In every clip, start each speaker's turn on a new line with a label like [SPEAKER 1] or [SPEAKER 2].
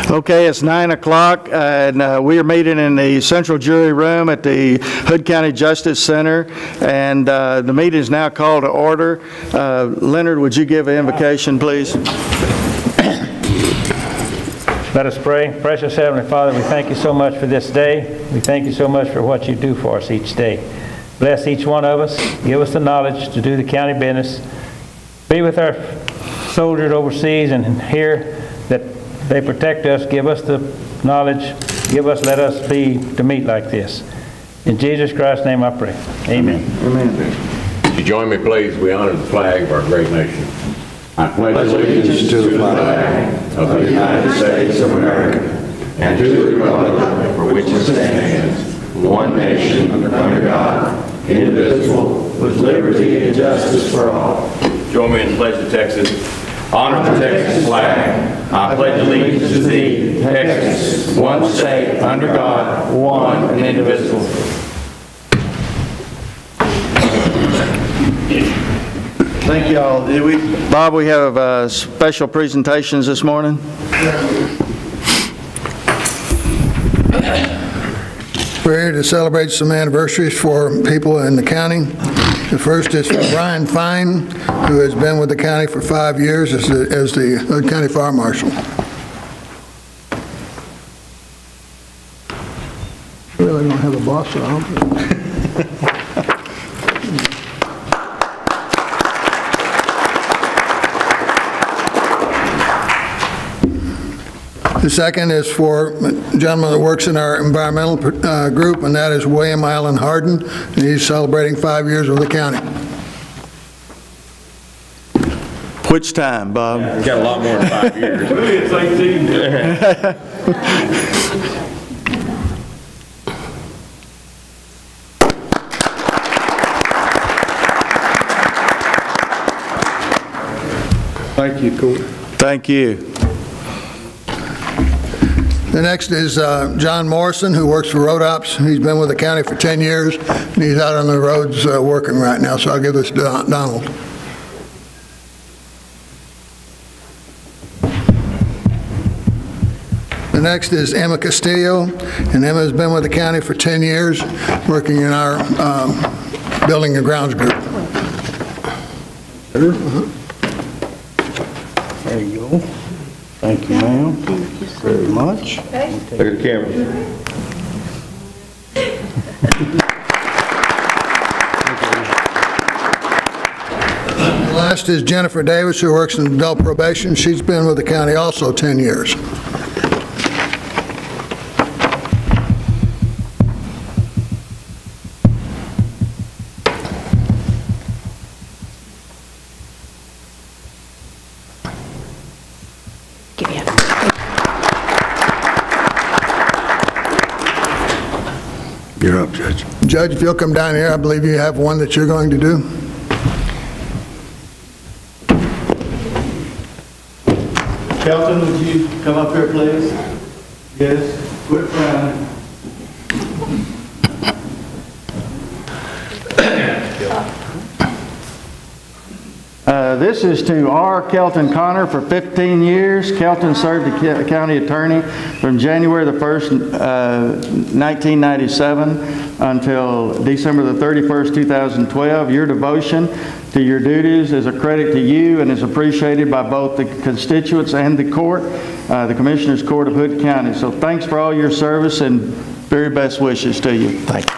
[SPEAKER 1] Okay, it's 9 o'clock, and we are meeting in the Central Jury Room at the Hood County Justice Center, and the meeting is now called to order. Leonard, would you give an invocation, please?
[SPEAKER 2] Let us pray. Precious Heavenly Father, we thank you so much for this day. We thank you so much for what you do for us each day. Bless each one of us. Give us the knowledge to do the county business. Be with our soldiers overseas and here that they protect us. Give us the knowledge. Let us be to meet like this. In Jesus Christ's name I pray. Amen.
[SPEAKER 1] Amen.
[SPEAKER 3] Would you join me, please? We honor the flag of our great nation.
[SPEAKER 4] I pledge allegiance to the flag of the United States of America and to the republic for which it stands, one nation, under God, indivisible, with liberty and justice for all.
[SPEAKER 3] Join me in the pledge to Texas. Honor the Texas flag. I pledge allegiance to thee, Texas, one state, under God, one and indivisible.
[SPEAKER 1] Thank you all. Bob, we have special presentations this morning.
[SPEAKER 5] We're here to celebrate some anniversaries for people in the county. The first is for Brian Fine, who has been with the county for 5 years as the Hood County Fire Marshal. Really don't have a boss around. The second is for a gentleman that works in our environmental group, and that is William Allen Harden, and he's celebrating 5 years with the county.
[SPEAKER 1] Which time, Bob?
[SPEAKER 3] We got a lot more than 5 years.
[SPEAKER 2] Really, it's 18.
[SPEAKER 5] Thank you, Court.
[SPEAKER 1] Thank you.
[SPEAKER 5] The next is John Morrison, who works for Road Ops. He's been with the county for 10 years, and he's out on the roads working right now, so I'll give this to Donald. The next is Emma Castillo, and Emma has been with the county for 10 years, working in our building and grounds group.
[SPEAKER 1] There you go. Thank you, ma'am. Very much.
[SPEAKER 3] Look at the camera.
[SPEAKER 5] Last is Jennifer Davis, who works in adult probation. She's been with the county also 10 years.
[SPEAKER 4] You're up, Judge.
[SPEAKER 5] Judge, if you'll come down here, I believe you have one that you're going to do.
[SPEAKER 1] Kelton, would you come up here, please? Yes. Quit frowning. This is to R. Kelton Connor for 15 years. Kelton served the county attorney from January the 1st, 1997 until December the 31st, 2012. Your devotion to your duties is a credit to you and is appreciated by both the constituents and the court, the Commissioner's Court of Hood County. So thanks for all your service and very best wishes to you. Thank you.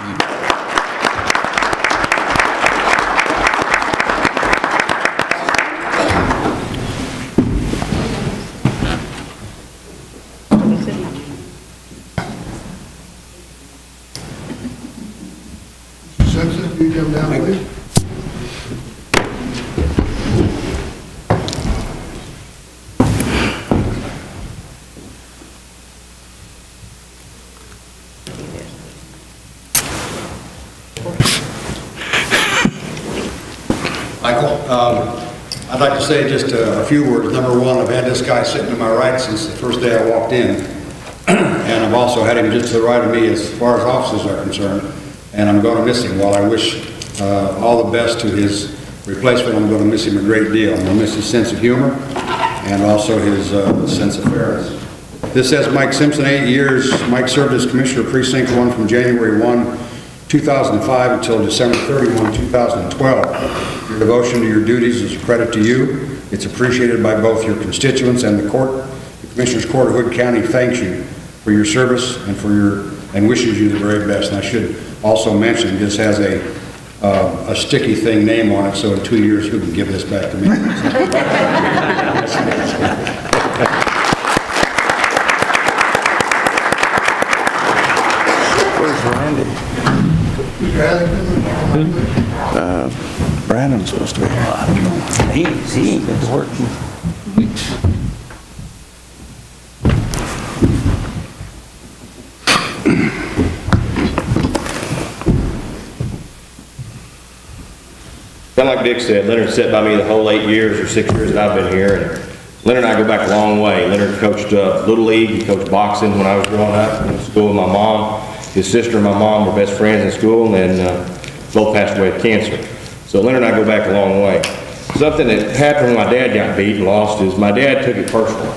[SPEAKER 5] Simpson, you come down, please.
[SPEAKER 6] Michael, I'd like to say just a few words. Number one, I've had this guy sitting to my right since the first day I walked in, and I've also had him just to the right of me as far as officers are concerned, and I'm going to miss him. While I wish all the best to his replacement, I'm going to miss him a great deal. I'm going to miss his sense of humor and also his sense of fairness. This says Mike Simpson, 8 years. Mike served as Commissioner of Precinct 1 from January 1, 2005 until December 31, 2012. Your devotion to your duties is a credit to you. It's appreciated by both your constituents and the court. The Commissioners Court of Hood County thanks you for your service and wishes you the very best. And I should also mention this has a sticky thing name on it, so in 2 years you can give this back to me.
[SPEAKER 3] Where's Randy? Brandon's supposed to be here. I don't know. He ain't been to work in weeks. Kind of like Dick said, Leonard sat by me the whole 8 years or 6 years that I've been here. And Leonard and I go back a long way. Leonard coached Little League, he coached boxing when I was growing up in school with my mom. His sister and my mom were best friends in school, and both passed away of cancer. So Leonard and I go back a long way. Something that happened when my dad got beat and lost is my dad took it personal.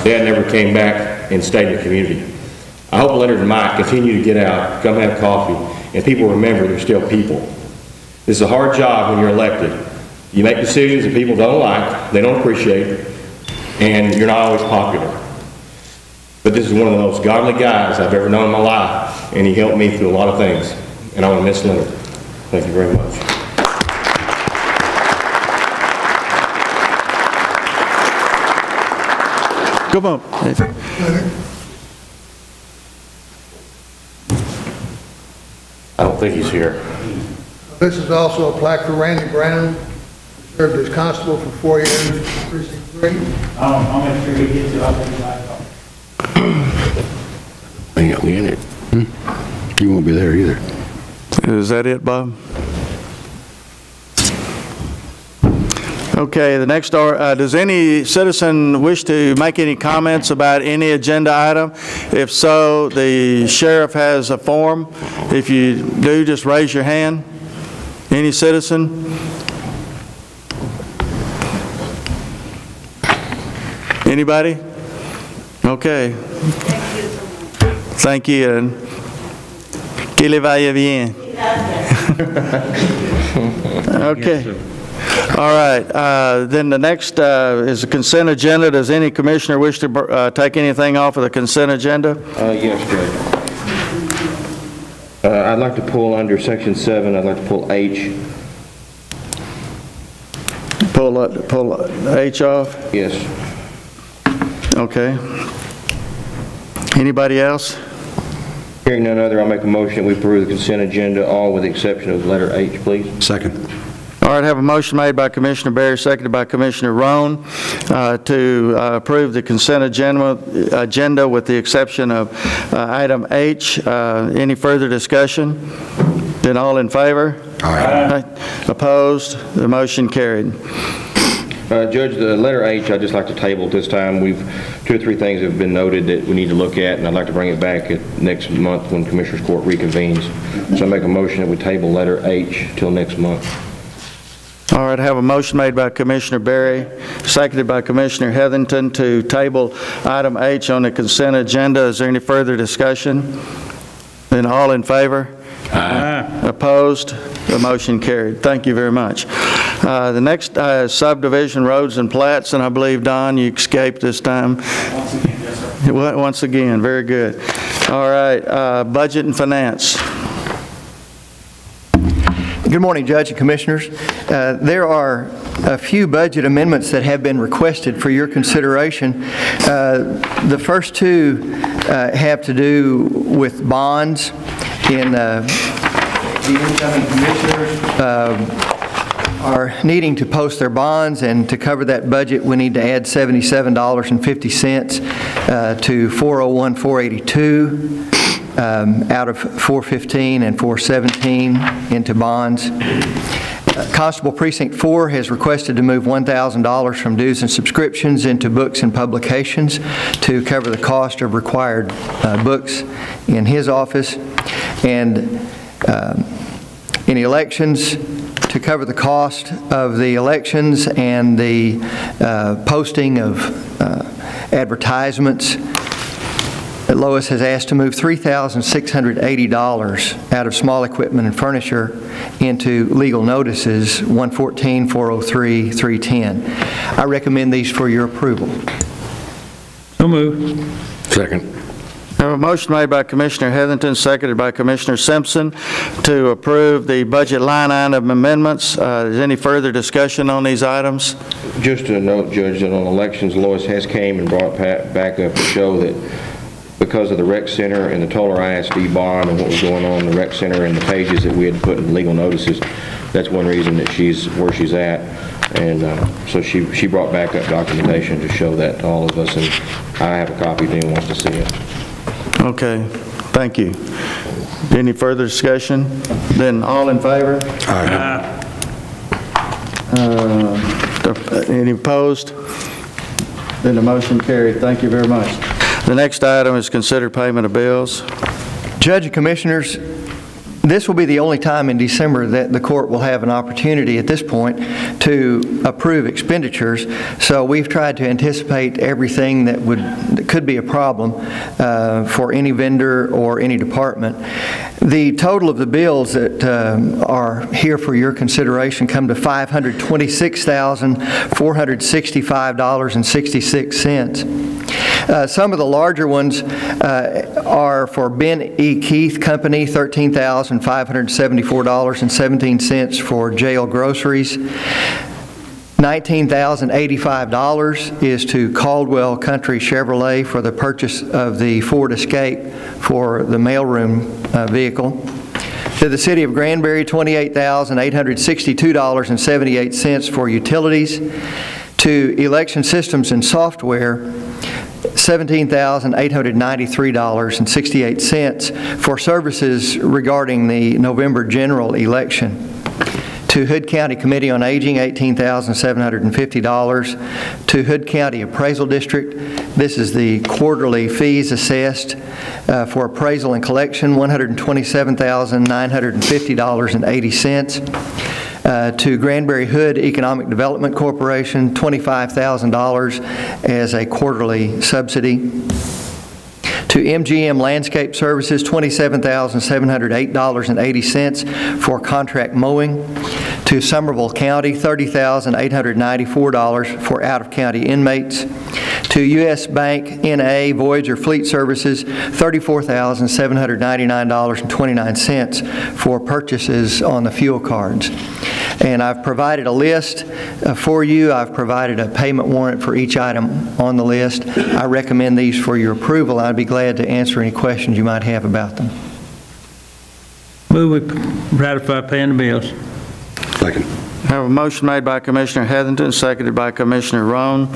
[SPEAKER 3] Dad never came back and stayed in the community. I hope Leonard and Mike continue to get out, come have coffee, and people remember they're still people. This is a hard job when you're elected. You make decisions that people don't like, they don't appreciate, and you're not always popular. But this is one of the most godly guys I've ever known in my life, and he helped me through a lot of things. And I want to miss Leonard. Thank you very much.
[SPEAKER 1] Come on.
[SPEAKER 3] I don't think he's here.
[SPEAKER 5] This is also a plaque for Randy Brown, who served as constable for 4 years, precinct 3.
[SPEAKER 2] I'll make sure he gets it. I'll take it back.
[SPEAKER 4] I ain't gonna get it. You won't be there either.
[SPEAKER 1] Is that it, Bob? Okay, the next, does any citizen wish to make any comments about any agenda item? If so, the sheriff has a form. If you do, just raise your hand. Any citizen? Anybody? Okay. Thank you. And que le vaya bien. Okay. All right. Then the next is the consent agenda. Does any commissioner wish to take anything off of the consent agenda?
[SPEAKER 3] Yes, Judge. I'd like to pull under section 7, I'd like to pull H.
[SPEAKER 1] Pull H off?
[SPEAKER 3] Yes.
[SPEAKER 1] Okay. Anybody else?
[SPEAKER 3] Hearing none other, I'll make a motion that we approve the consent agenda, all with the exception of letter H, please.
[SPEAKER 4] Second.
[SPEAKER 1] All right, I have a motion made by Commissioner Berry, seconded by Commissioner Roan to approve the consent agenda with the exception of item H. Any further discussion? Then all in favor? Aye. Opposed? The motion carried.
[SPEAKER 3] Judge, the letter H, I'd just like to table at this time. 2 or 3 things have been noted that we need to look at, and I'd like to bring it back at next month when Commissioners Court reconvenes. So I make a motion that we table letter H till next month.
[SPEAKER 1] All right, I have a motion made by Commissioner Berry, seconded by Commissioner Heatherington to table item H on the consent agenda. Is there any further discussion? Then all in favor? Aye. Opposed? The motion carried. Thank you very much. The next subdivision roads and plats, and I believe, Don, you escaped this time. Once again, yes, sir. Once again, very good. All right, budget and finance.
[SPEAKER 7] Good morning, Judge and Commissioners. There are a few budget amendments that have been requested for your consideration. The first 2 have to do with bonds. In the incoming commissioners are needing to post their bonds, and to cover that budget, we need to add $77.50 to 401-482. Out of 415 and 417 into bonds. Constable Precinct 4 has requested to move $1,000 from dues and subscriptions into books and publications to cover the cost of required books in his office. And in elections, to cover the cost of the elections and the posting of advertisements Lois has asked to move $3,680 out of small equipment and furniture into legal notices 114, 403, 310. I recommend these for your approval.
[SPEAKER 2] So moved.
[SPEAKER 4] Second.
[SPEAKER 1] I have a motion made by Commissioner Heatherington, seconded by Commissioner Simpson, to approve the budget line item amendments. Is any further discussion on these items?
[SPEAKER 3] Just a note, Judge, that on elections, Lois has came and brought back up to show that because of the rec center and the Toller ISD bond and what was going on in the rec center and the pages that we had put in legal notices, that's one reason that she's where she's at. And so she brought back up documentation to show that to all of us, and I have a copy if anyone wants to see it.
[SPEAKER 1] Okay, thank you. Any further discussion? Then all in favor?
[SPEAKER 4] Aye.
[SPEAKER 1] Any opposed? Then the motion carried. Thank you very much. The next item is consider payment of bills.
[SPEAKER 7] Judge and Commissioners, this will be the only time in December that the court will have an opportunity at this point to approve expenditures. So we've tried to anticipate everything that could be a problem for any vendor or any department. The total of the bills that are here for your consideration come to $526,465.66. Some of the larger ones are for Ben E. Keith Company, $13,574.17 for jail groceries. $19,085 is to Caldwell Country Chevrolet for the purchase of the Ford Escape for the mailroom vehicle. To the City of Granbury, $28,862.78 for utilities. To Election Systems and Software, $17,893.68 for services regarding the November general election. To Hood County Committee on Aging, $18,750. To Hood County Appraisal District, this is the quarterly fees assessed for appraisal and collection, $127,950.80. To Granbury Hood Economic Development Corporation, $25,000 as a quarterly subsidy. To MGM Landscape Services, $27,708.80 for contract mowing. To Somerville County, $30,894 for out-of-county inmates. To U.S. Bank N.A. Voyager Fleet Services, $34,799.29 for purchases on the fuel cards. And I've provided a list for you. I've provided a payment warrant for each item on the list. I recommend these for your approval. I'd be glad to answer any questions you might have about them.
[SPEAKER 2] Move we ratify paying the bills.
[SPEAKER 4] Second.
[SPEAKER 1] I have a motion made by Commissioner Heatherington, seconded by Commissioner Roan.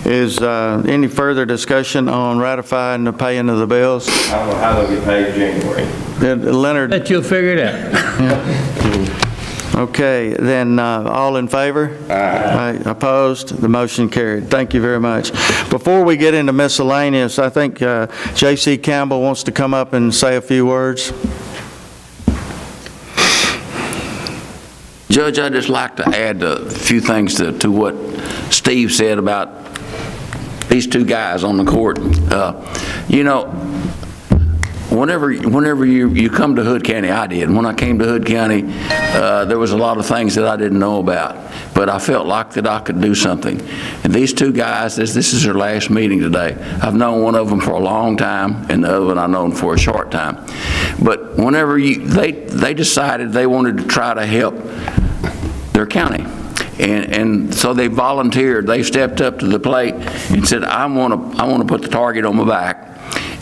[SPEAKER 1] Is any further discussion on ratifying the paying of the bills?
[SPEAKER 3] I don't know how they'll get paid in January.
[SPEAKER 1] Leonard?
[SPEAKER 2] Bet you'll figure it out.
[SPEAKER 1] Okay, then all in favor? Aye. Opposed? The motion carried. Thank you very much. Before we get into miscellaneous, I think J.C. Campbell wants to come up and say a few words.
[SPEAKER 8] Judge, I'd just like to add a few things to what Steve said about these two guys on the court. You know, whenever you come to Hood County, I did. When I came to Hood County, there was a lot of things that I didn't know about, but I felt like that I could do something. And these two guys, this is their last meeting today. I've known one of them for a long time, and the other one I've known for a short time. But whenever they decided they wanted to try to help their county. And so they volunteered. They stepped up to the plate and said, I want to put the target on my back.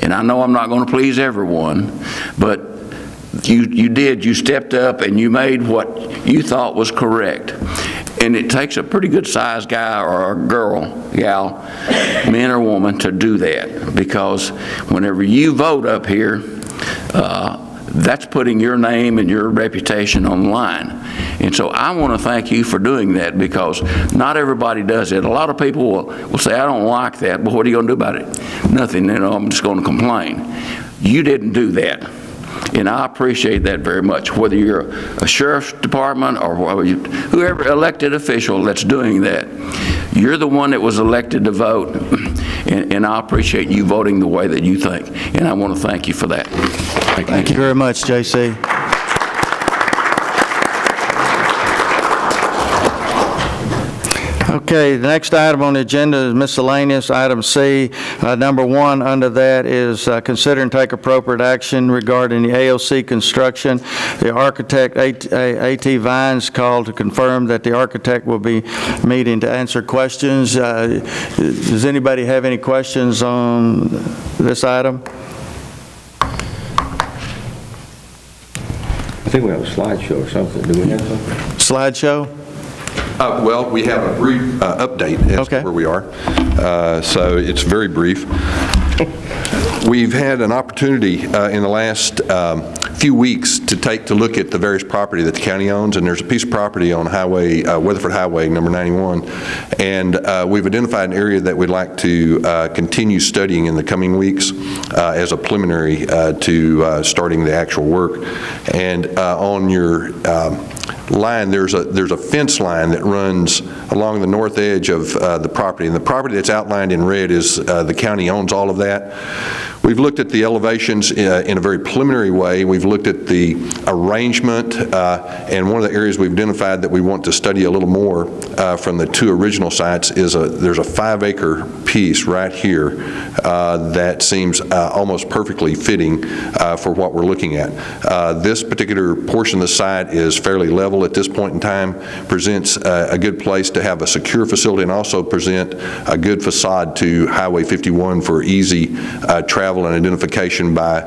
[SPEAKER 8] And I know I'm not going to please everyone, but you stepped up and you made what you thought was correct. And it takes a pretty good sized guy or a gal, man or woman, to do that. Because whenever you vote up here, that's putting your name and your reputation on the line. And so I want to thank you for doing that, because not everybody does it. A lot of people will say, I don't like that, but what are you going to do about it? Nothing, you know, I'm just going to complain. You didn't do that. And I appreciate that very much, whether you're a sheriff's department or whoever elected official that's doing that. You're the one that was elected to vote. and I appreciate you voting the way that you think, and I want to thank you for that.
[SPEAKER 1] Thank you very much, J.C. Okay, the next item on the agenda is miscellaneous, item C. Number 1 under that is consider and take appropriate action regarding the AOC construction. The architect, A.T. Vines, called to confirm that the architect will be meeting to answer questions. Does anybody have any questions on this item?
[SPEAKER 3] I think we have a slideshow or something. Do we have something?
[SPEAKER 1] Slideshow?
[SPEAKER 9] Well, we have a brief update as to where we are, so it's very brief. We've had an opportunity in the last few weeks to look at the various property that the county owns, and there's a piece of property on Highway, Weatherford Highway, number 91, and we've identified an area that we'd like to continue studying in the coming weeks as a preliminary to starting the actual work. And on your line, there's a fence line that runs along the north edge of the property, and the property that's outlined in red is the county owns all of that. We've looked at the elevations in a very preliminary way. We've looked at the arrangement, and one of the areas we've identified that we want to study a little more from the 2 original sites is there's a 5-acre piece right here that seems almost perfectly fitting for what we're looking at. This particular portion of the site is fairly level at this point in time, presents a good place to have a secure facility and also present a good facade to Highway 51 for easy travel and identification by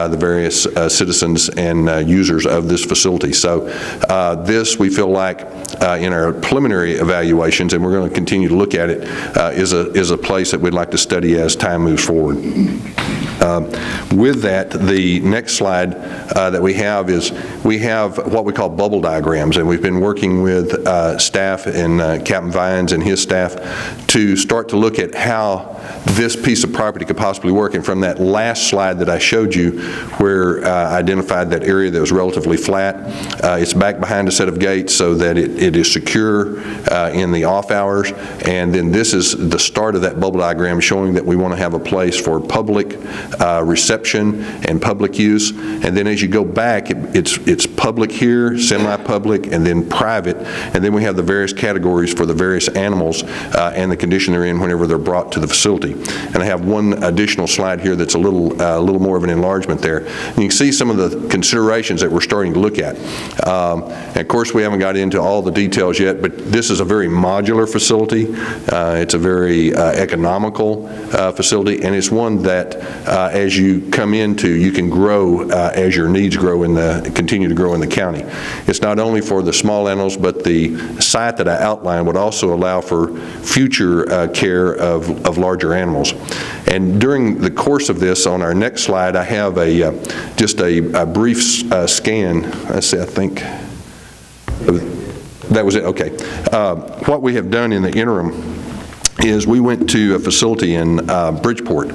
[SPEAKER 9] the various citizens and users of this facility. So this, we feel like in our preliminary evaluations, and we're going to continue to look at it, is a place that we'd like to study as time moves forward. With that, the next slide that we have is we have what we call bubble diagrams, and we've been working with staff and Captain Vines and his staff to start to look at how this piece of property could possibly work. And from that last slide that I showed you, where I identified that area that was relatively flat, it's back behind a set of gates so that it is secure in the off hours. And then this is the start of that bubble diagram showing that we want to have a place for public reception and public use. And then as you go back, it's public here, semi-public, and then private. And then we have the various categories for the various animals and the condition they're in whenever they're brought to the facility. And I have one additional slide here that's a little more of an enlargement there. And you can see some of the considerations that we're starting to look at. And of course, we haven't got into all the details yet, but this is a very modular facility. It's a very economical facility, and it's one that as you come into, you can grow as your needs grow continue to grow in the county. It's not only for the small animals, but the site that I outlined would also allow for future care of larger animals. And during the course of this, on our next slide, I have just a brief scan. Let's see, I think that was it. Okay. What we have done in the interim is we went to a facility in Bridgeport,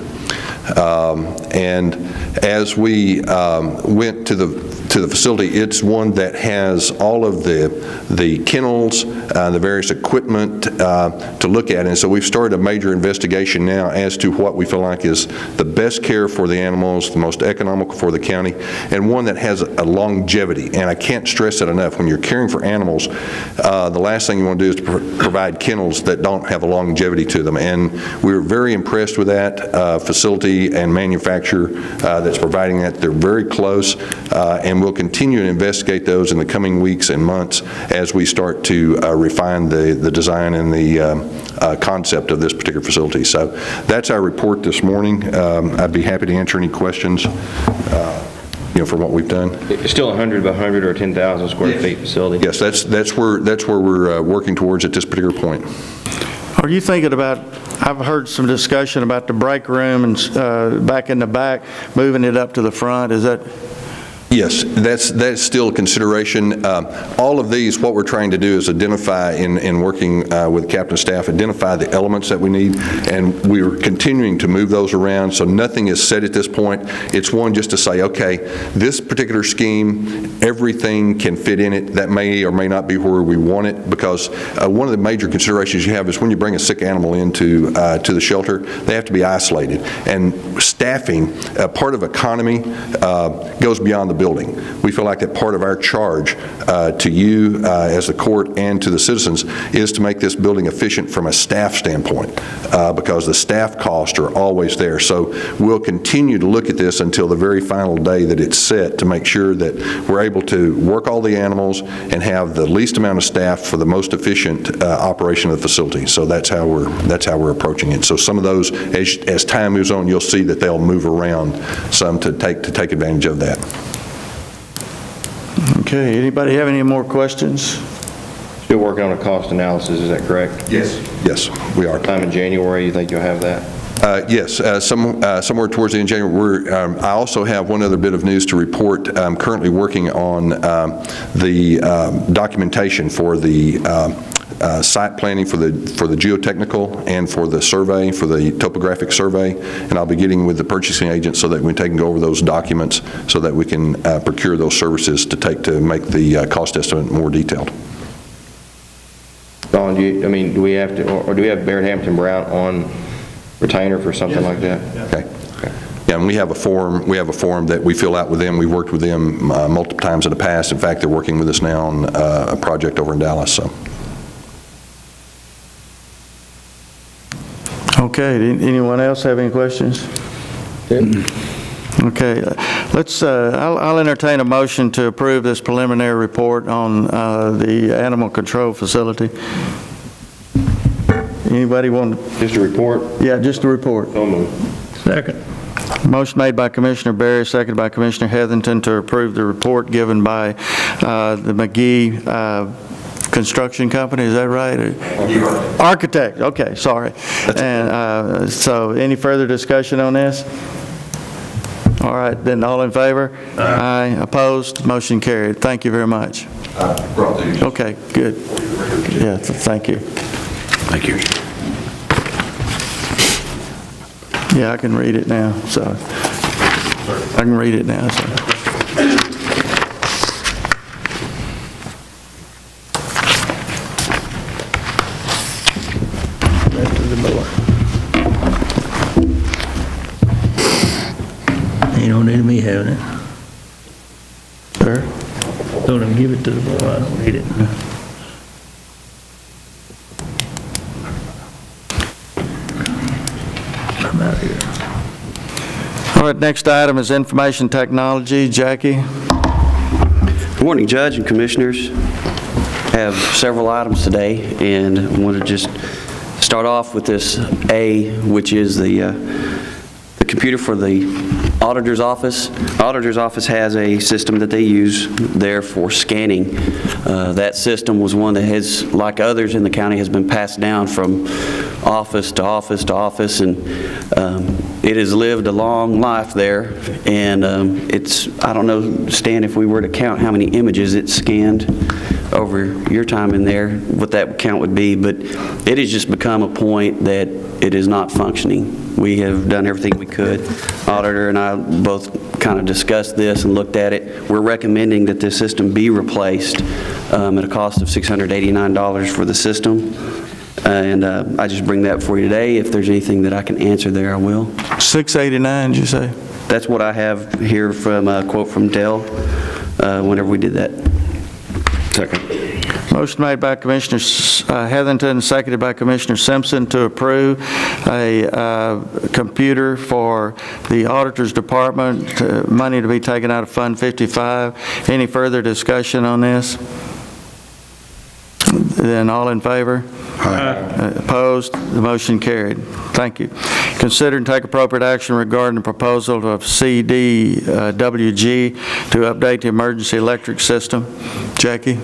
[SPEAKER 9] and as we went to the facility, it's one that has all of the kennels, the various equipment to look at. And so we've started a major investigation now as to what we feel like is the best care for the animals, the most economical for the county, and one that has a longevity. And I can't stress that enough. When you're caring for animals, the last thing you want to do is to provide kennels that don't have a longevity to them. And we were very impressed with that facility and manufacturer that's providing that. They're very close, and we'll continue to investigate those in the coming weeks and months as we start to refine the design and the concept of this particular facility. So that's our report this morning. I'd be happy to answer any questions for what we've done.
[SPEAKER 3] It's still 100 by 100 or 10,000 square feet facility?
[SPEAKER 9] Yes, that's where we're working towards at this particular point.
[SPEAKER 1] Are you thinking about, I've heard some discussion about the break room and back in the back, moving it up to the front. Is that
[SPEAKER 9] Yes, that's still a consideration. All of these, what we're trying to do is identify, in working with captain staff, identify the elements that we need, and we are continuing to move those around, so nothing is set at this point. It's one just to say, okay, this particular scheme, everything can fit in it. That may or may not be where we want it, because one of the major considerations you have is when you bring a sick animal into to the shelter, they have to be isolated. And staffing, part of economy, goes beyond the building. We feel like that part of our charge to you as the court and to the citizens is to make this building efficient from a staff standpoint, because the staff costs are always there. So we'll continue to look at this until the very final day that it's set to make sure that we're able to work all the animals and have the least amount of staff for the most efficient operation of the facility. So that's how we're approaching it. So some of those, as time moves on, you'll see that they'll move around some to take advantage of that.
[SPEAKER 1] Okay, anybody have any more questions?
[SPEAKER 3] Still working on a cost analysis, is that correct?
[SPEAKER 9] Yes. Yes, we are.
[SPEAKER 3] Time in January, you think you'll have that?
[SPEAKER 9] Yes, somewhere towards the end of January. I also have one other bit of news to report. I'm currently working on the documentation for the site planning for the geotechnical and for the survey, for the topographic survey, and I'll be getting with the purchasing agent so that we can go over those documents so that we can procure those services to make the cost estimate more detailed.
[SPEAKER 3] Don, do we have to, or do we have Barrett Hampton Brown on retainer for something like that?
[SPEAKER 9] Okay. Yeah, and we have a form that we fill out with them. We've worked with them multiple times in the past. In fact, they're working with us now on a project over in Dallas. So.
[SPEAKER 1] Okay, anyone else have any questions? Okay, I'll entertain a motion to approve this preliminary report on the animal control facility. Anybody want to?
[SPEAKER 3] Just a report?
[SPEAKER 1] Yeah, just a report.
[SPEAKER 3] So moved.
[SPEAKER 2] Second.
[SPEAKER 1] Motion made by Commissioner Berry, seconded by Commissioner Heatherington to approve the report given by the McGee Construction Company, is that right? Architect, okay, sorry. And so any further discussion on this? All right, then all in favor? Aye. Opposed? Motion carried. Thank you very much. Okay, good. Yeah, thank you.
[SPEAKER 8] Thank you.
[SPEAKER 1] Yeah, I can read it now, so. I can read it now, so.
[SPEAKER 2] You don't need me having it.
[SPEAKER 1] Sir?
[SPEAKER 2] Told him give it to the boy. I don't need it. I'm out of here.
[SPEAKER 1] All right, next item is information technology. Jackie?
[SPEAKER 10] Good morning, Judge and Commissioners. I have several items today, and I want to just start off with this A, which is the computer for the auditor's office. Auditor's office has a system that they use there for scanning. That system was one that has, like others in the county, has been passed down from office to office to office, and it has lived a long life there. And I don't know, Stan, if we were to count how many images it scanned over your time in there, what that count would be, but it has just become a point that it is not functioning. We have done everything we could. Auditor and I both kind of discussed this and looked at it. We're recommending that this system be replaced at a cost of $689 for the system. And I just bring that for you today. If there's anything that I can answer there, I will.
[SPEAKER 1] $689, did you say?
[SPEAKER 10] That's what I have here from a quote from Dell whenever we did that. Second.
[SPEAKER 1] Motion made by Commissioner Heatherington, seconded by Commissioner Simpson to approve a computer for the Auditor's Department, money to be taken out of Fund 55. Any further discussion on this? Then all in favor? Aye. Opposed? The motion carried. Thank you. Consider and take appropriate action regarding the proposal of CDWG to update the emergency electric system. Jackie?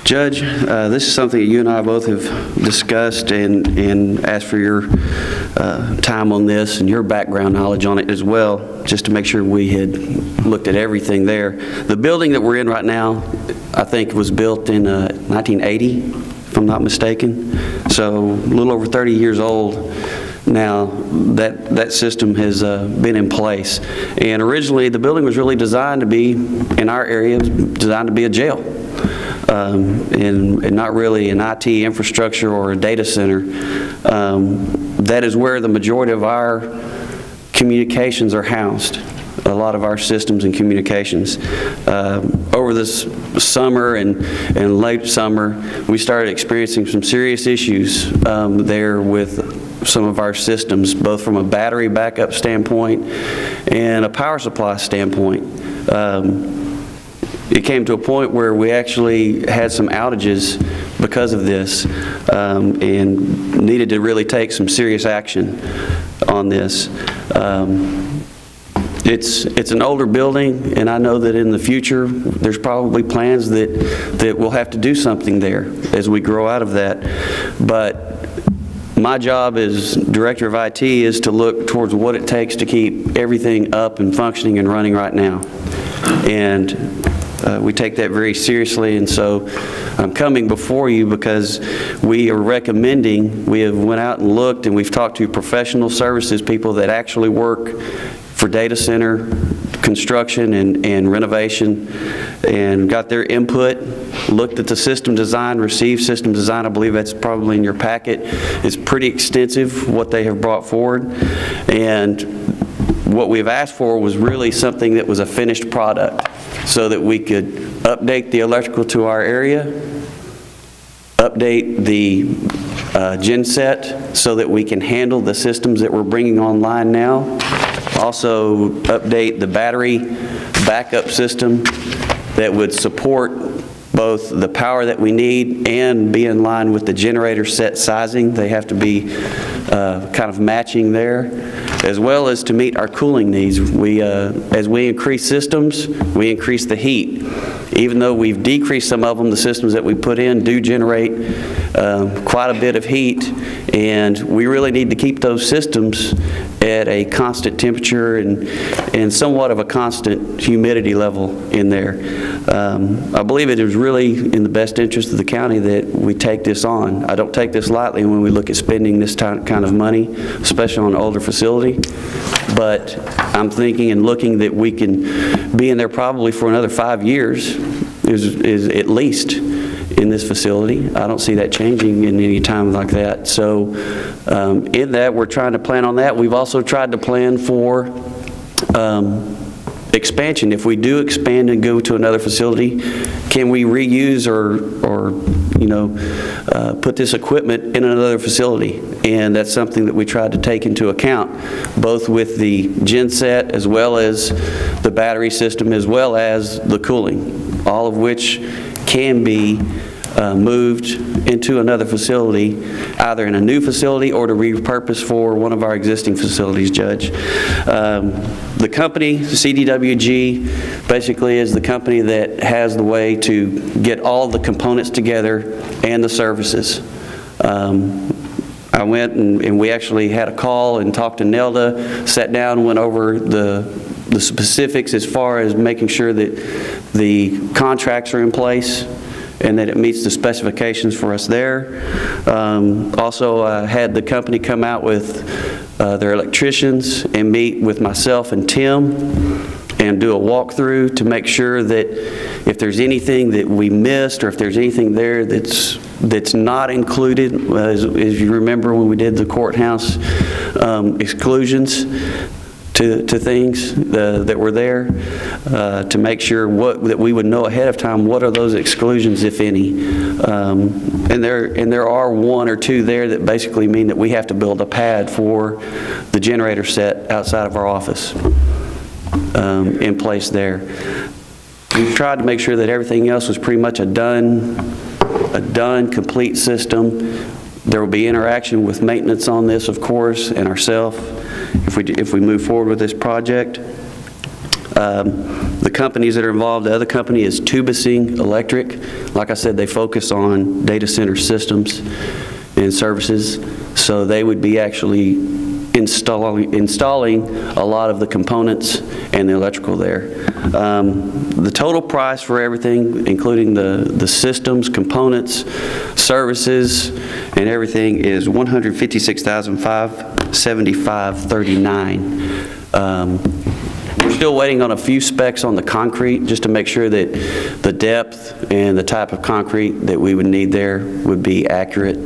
[SPEAKER 10] Judge, this is something that you and I both have discussed and asked for your time on this and your background knowledge on it as well, just to make sure we had looked at everything there. The building that we're in right now, I think, was built in 1980, if I'm not mistaken. So a little over 30 years old now. That system has been in place. And originally, the building was really designed to be, in our area, designed to be a jail. And not really an IT infrastructure or a data center. That is where the majority of our communications are housed, a lot of our systems and communications. Over this summer and late summer, we started experiencing some serious issues there with some of our systems, both from a battery backup standpoint and a power supply standpoint. It came to a point where we actually had some outages because of this and needed to really take some serious action on this. It's an older building, and I know that in the future there's probably plans that we'll have to do something there as we grow out of that. But my job as Director of IT is to look towards what it takes to keep everything up and functioning and running right now. And we take that very seriously, and so I'm coming before you because we are recommending, we have went out and looked and we've talked to professional services people that actually work for data center construction and renovation, and got their input, looked at the system design, received system design. I believe that's probably in your packet. It's pretty extensive what they have brought forward, and what we've asked for was really something that was a finished product so that we could update the electrical to our area, update the genset so that we can handle the systems that we're bringing online now, also update the battery backup system that would support both the power that we need and be in line with the generator set sizing. They have to be kind of matching there, as well as to meet our cooling needs. As we increase systems, we increase the heat. Even though we've decreased some of them, the systems that we put in do generate quite a bit of heat, and we really need to keep those systems at a constant temperature and somewhat of a constant humidity level in there. I believe it is really in the best interest of the county that we take this on. I don't take this lightly when we look at spending this kind of money, especially on an older facility. But I'm thinking and looking that we can be in there probably for another 5 years, is at least in this facility. I don't see that changing in any time like that. So in that, we're trying to plan on that. We've also tried to plan for expansion. If we do expand and go to another facility, can we reuse or put this equipment in another facility? And that's something that we tried to take into account, both with the genset as well as the battery system as well as the cooling, all of which can be moved into another facility, either in a new facility or to repurpose for one of our existing facilities, Judge. The company, CDWG, basically is the company that has the way to get all the components together and the services. I went and we actually had a call and talked to Nelda, sat down and went over the specifics as far as making sure that the contracts are in place and that it meets the specifications for us there. Also had the company come out with their electricians and meet with myself and Tim and do a walkthrough to make sure that if there's anything that we missed or if there's anything there that's not included, as you remember when we did the courthouse exclusions to things that were there, to make sure that we would know ahead of time what are those exclusions, if any. And there are one or two there that basically mean that we have to build a pad for the generator set outside of our office in place there. We've tried to make sure that everything else was pretty much a done, complete system. There will be interaction with maintenance on this, of course, and ourselves if we move forward with this project. The companies that are involved, the other company is Tubicing Electric. Like I said, they focus on data center systems and services, so they would be actually installing a lot of the components and the electrical there. The total price for everything, including the systems, components, services, and everything, is $156,575.39. We're still waiting on a few specs on the concrete, just to make sure that the depth and the type of concrete that we would need there would be accurate,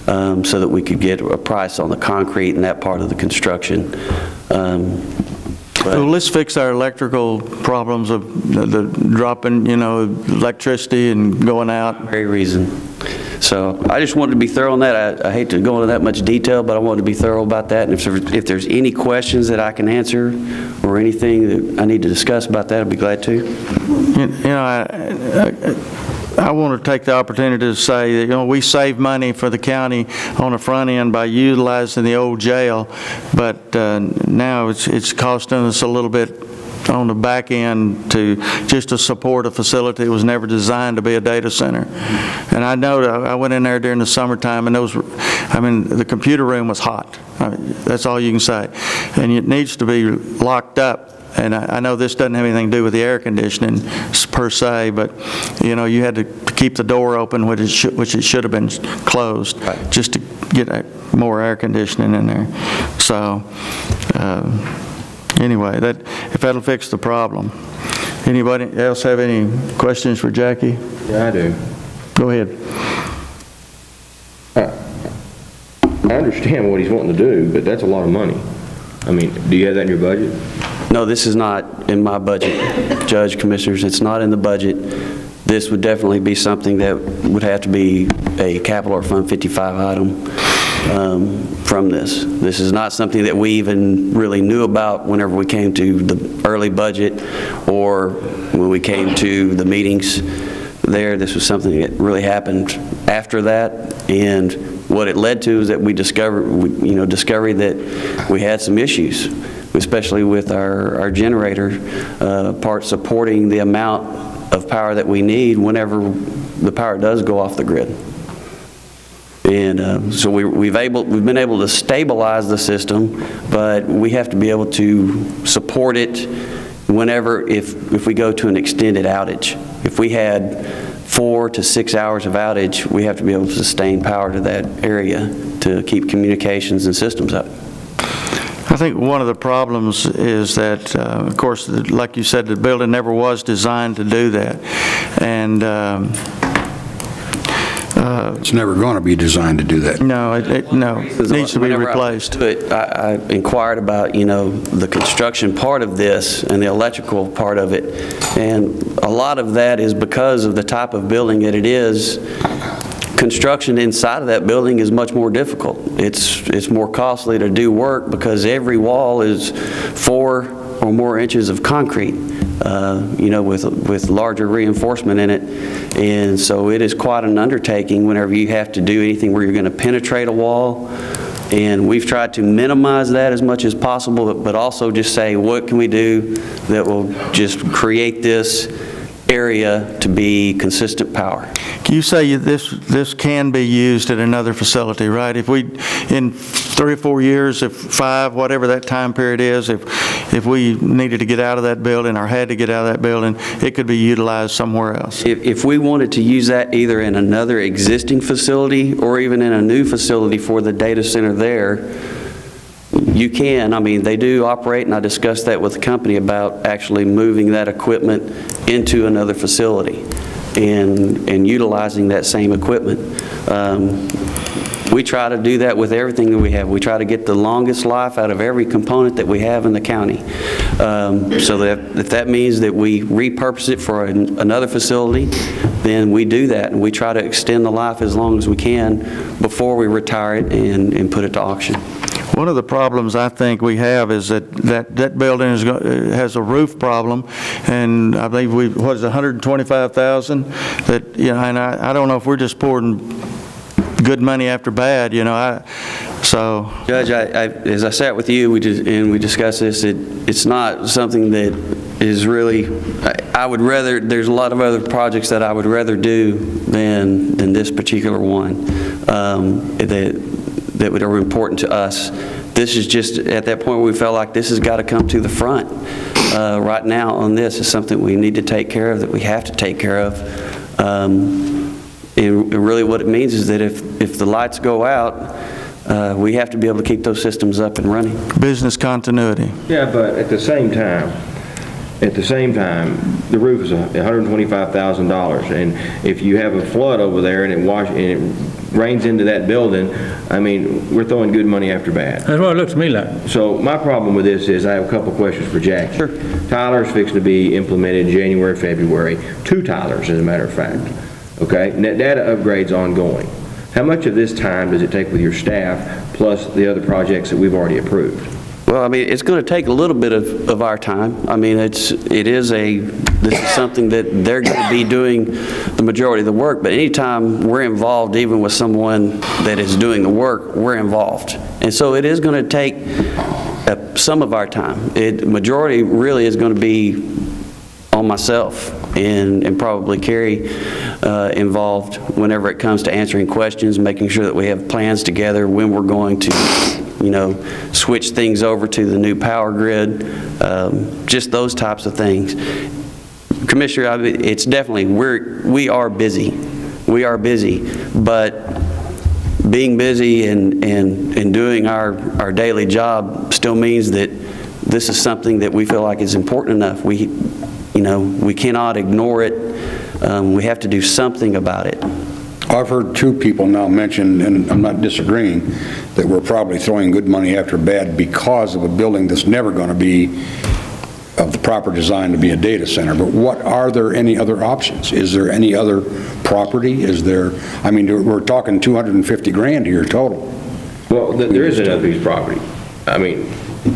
[SPEAKER 10] so that we could get a price on the concrete and that part of the construction.
[SPEAKER 1] Well, let's fix our electrical problems of the dropping, electricity and going out.
[SPEAKER 10] Very reason. So I just wanted to be thorough on that. I hate to go into that much detail, but I wanted to be thorough about that. And if there's any questions that I can answer or anything that I need to discuss about that, I'd be glad to.
[SPEAKER 1] I want to take the opportunity to say that, we save money for the county on the front end by utilizing the old jail, but now it's costing us a little bit on the back end just to support a facility that was never designed to be a data center. And I know that I went in there during the summertime, and the computer room was hot. That's all you can say. And it needs to be locked up. And I know this doesn't have anything to do with the air conditioning per se, but you had to keep the door open, which it should have been closed, just to get more air conditioning in there. So anyway, if that'll fix the problem. Anybody else have any questions for Jackie?
[SPEAKER 3] Yeah, I do.
[SPEAKER 1] Go ahead.
[SPEAKER 3] I understand what he's wanting to do, but that's a lot of money. I mean, do you have that in your budget?
[SPEAKER 10] No, this is not in my budget, Judge, Commissioners. It's not in the budget. This would definitely be something that would have to be a capital or Fund 55 item from this. This is not something that we even really knew about whenever we came to the early budget or when we came to the meetings there. This was something that really happened after that, and what it led to is that we discovered that we had some issues, especially with our generator part supporting the amount of power that we need whenever the power does go off the grid. And so we've been able to stabilize the system, but we have to be able to support it whenever, if we go to an extended outage. If we had 4 to 6 hours of outage, we have to be able to sustain power to that area to keep communications and systems up.
[SPEAKER 1] I think one of the problems is that, of course, like you said, the building never was designed to do that. And
[SPEAKER 6] it's never going to be designed to do that.
[SPEAKER 1] No, it needs to be replaced.
[SPEAKER 10] I inquired about, the construction part of this and the electrical part of it, and a lot of that is because of the type of building that it is. Construction inside of that building is much more difficult. It's more costly to do work because every wall is 4 or more inches of concrete, with larger reinforcement in it. And so it is quite an undertaking whenever you have to do anything where you're going to penetrate a wall. And we've tried to minimize that as much as possible, but also just say, what can we do that will just create this area to be consistent power?
[SPEAKER 1] You say this can be used at another facility, right? If we, in 3 or 4 years, if 5, whatever that time period is, if we needed to get out of that building or had to get out of that building, it could be utilized somewhere else.
[SPEAKER 10] If we wanted to use that either in another existing facility or even in a new facility for the data center there, you can. I mean, they do operate, and I discussed that with the company about actually moving that equipment into another facility and utilizing that same equipment. We try to do that with everything that we have. We try to get the longest life out of every component that we have in the county. So that if that means that we repurpose it for another facility, then we do that, and we try to extend the life as long as we can before we retire it and put it to auction.
[SPEAKER 1] One of the problems I think we have is that building has a roof problem, and I believe $125,000. That and I don't know if we're just pouring good money after bad, you know.
[SPEAKER 10] Judge, as I sat with you, we discussed this. It's not something that is really. I would rather. There's a lot of other projects that I would rather do than this particular one that are important to us. This is just at that point where we felt like this has got to come to the front right now. On this is something we need to take care of, that we have to take care of. And really, what it means is that if the lights go out, we have to be able to keep those systems up and running.
[SPEAKER 1] Business continuity.
[SPEAKER 3] Yeah, but at the same time, the roof is $125,000, and if you have a flood over there and it rains into that building, I mean, we're throwing good money after bad.
[SPEAKER 2] That's what it looks to me like.
[SPEAKER 3] So my problem with this is I have a couple questions for Jack.
[SPEAKER 10] Sure.
[SPEAKER 3] Tyler's fixing to be implemented January, February. 2 Tylers, as a matter of fact. Okay, net data upgrades ongoing. How much of this time does it take with your staff plus the other projects that we've already approved?
[SPEAKER 10] Well, I mean, it's going to take a little bit of our time. I mean, this is something that they're going to be doing the majority of the work, but anytime we're involved, even with someone that is doing the work, we're involved. And so it is going to take some of our time. Majority really is going to be on myself and probably Carrie involved whenever it comes to answering questions, making sure that we have plans together when we're going to, you know, switch things over to the new power grid, just those types of things. Commissioner, it's definitely, we are busy. We are busy, but being busy and doing our daily job still means that this is something that we feel like is important enough. We cannot ignore it. We have to do something about it.
[SPEAKER 11] I've heard 2 people now mention, and I'm not disagreeing, that we're probably throwing good money after bad because of a building that's never going to be of the proper design to be a data center. But are there any other options? Is there any other property? Is there, I mean, we're talking 250 grand here total.
[SPEAKER 3] Well, there is another piece of property. I mean,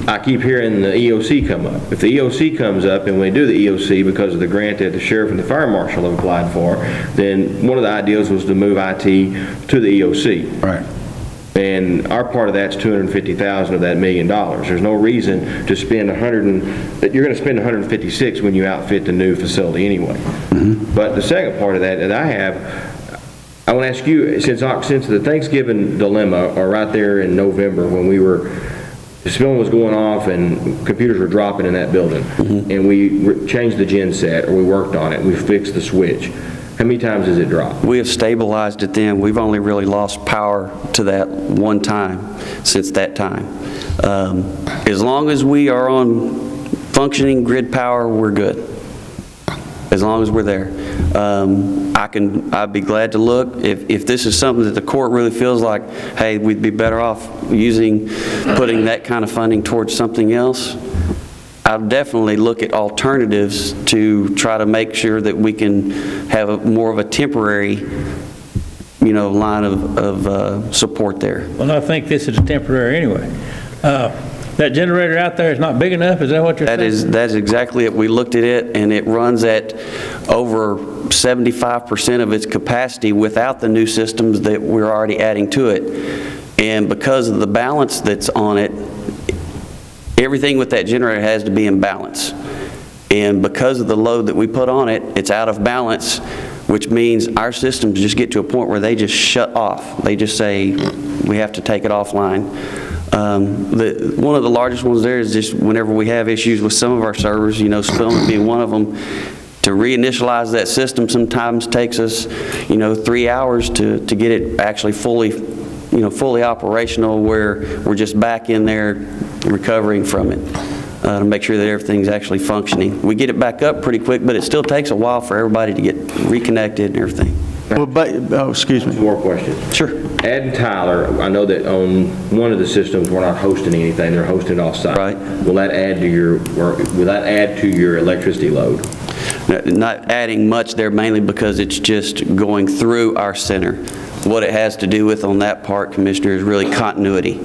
[SPEAKER 3] I keep hearing the EOC come up. If the EOC comes up and we do the EOC because of the grant that the sheriff and the fire marshal have applied for, then one of the ideas was to move IT to the EOC.
[SPEAKER 11] Right.
[SPEAKER 3] And our part of that's $250,000 of that $1 million. There's no reason to spend that you're going to spend 156 when you outfit the new facility anyway. Mm-hmm. But the second part of that I want to ask you, since the Thanksgiving dilemma, or right there in November when the spilling was going off and computers were dropping in that building, mm-hmm. and we changed the gen set, or we worked on it, we fixed the switch. How many times has it dropped?
[SPEAKER 10] We have stabilized it then. We've only really lost power to that one time since that time. As long as we are on functioning grid power, we're good. As long as we're there. I'd be glad to look. If this is something that the court really feels like, hey, we'd be better off putting that kind of funding towards something else, I'll definitely look at alternatives to try to make sure that we can have more of a temporary, line of support there.
[SPEAKER 2] Well, I think this is temporary anyway. That generator out there is not big enough? Is that what you're saying?
[SPEAKER 10] That's exactly it. We looked at it, and it runs at over 75% of its capacity without the new systems that we're already adding to it. And because of the balance that's on it, everything with that generator has to be in balance. And because of the load that we put on it, it's out of balance, which means our systems just get to a point where they just shut off. They just say, we have to take it offline. One of the largest ones there is just whenever we have issues with some of our servers, spilling being one of them, to reinitialize that system sometimes takes us, 3 hours to get it actually fully operational, where we're just back in there recovering from it to make sure that everything's actually functioning. We get it back up pretty quick, but it still takes a while for everybody to get reconnected and everything.
[SPEAKER 1] Well, excuse me.
[SPEAKER 3] Some more questions.
[SPEAKER 10] Sure.
[SPEAKER 3] Ed and Tyler, I know that on one of the systems we're not hosting anything; they're hosting off-site.
[SPEAKER 10] Right.
[SPEAKER 3] Will that add to your electricity load?
[SPEAKER 10] Not adding much there, mainly because it's just going through our center. What it has to do with on that part, Commissioner, is really continuity.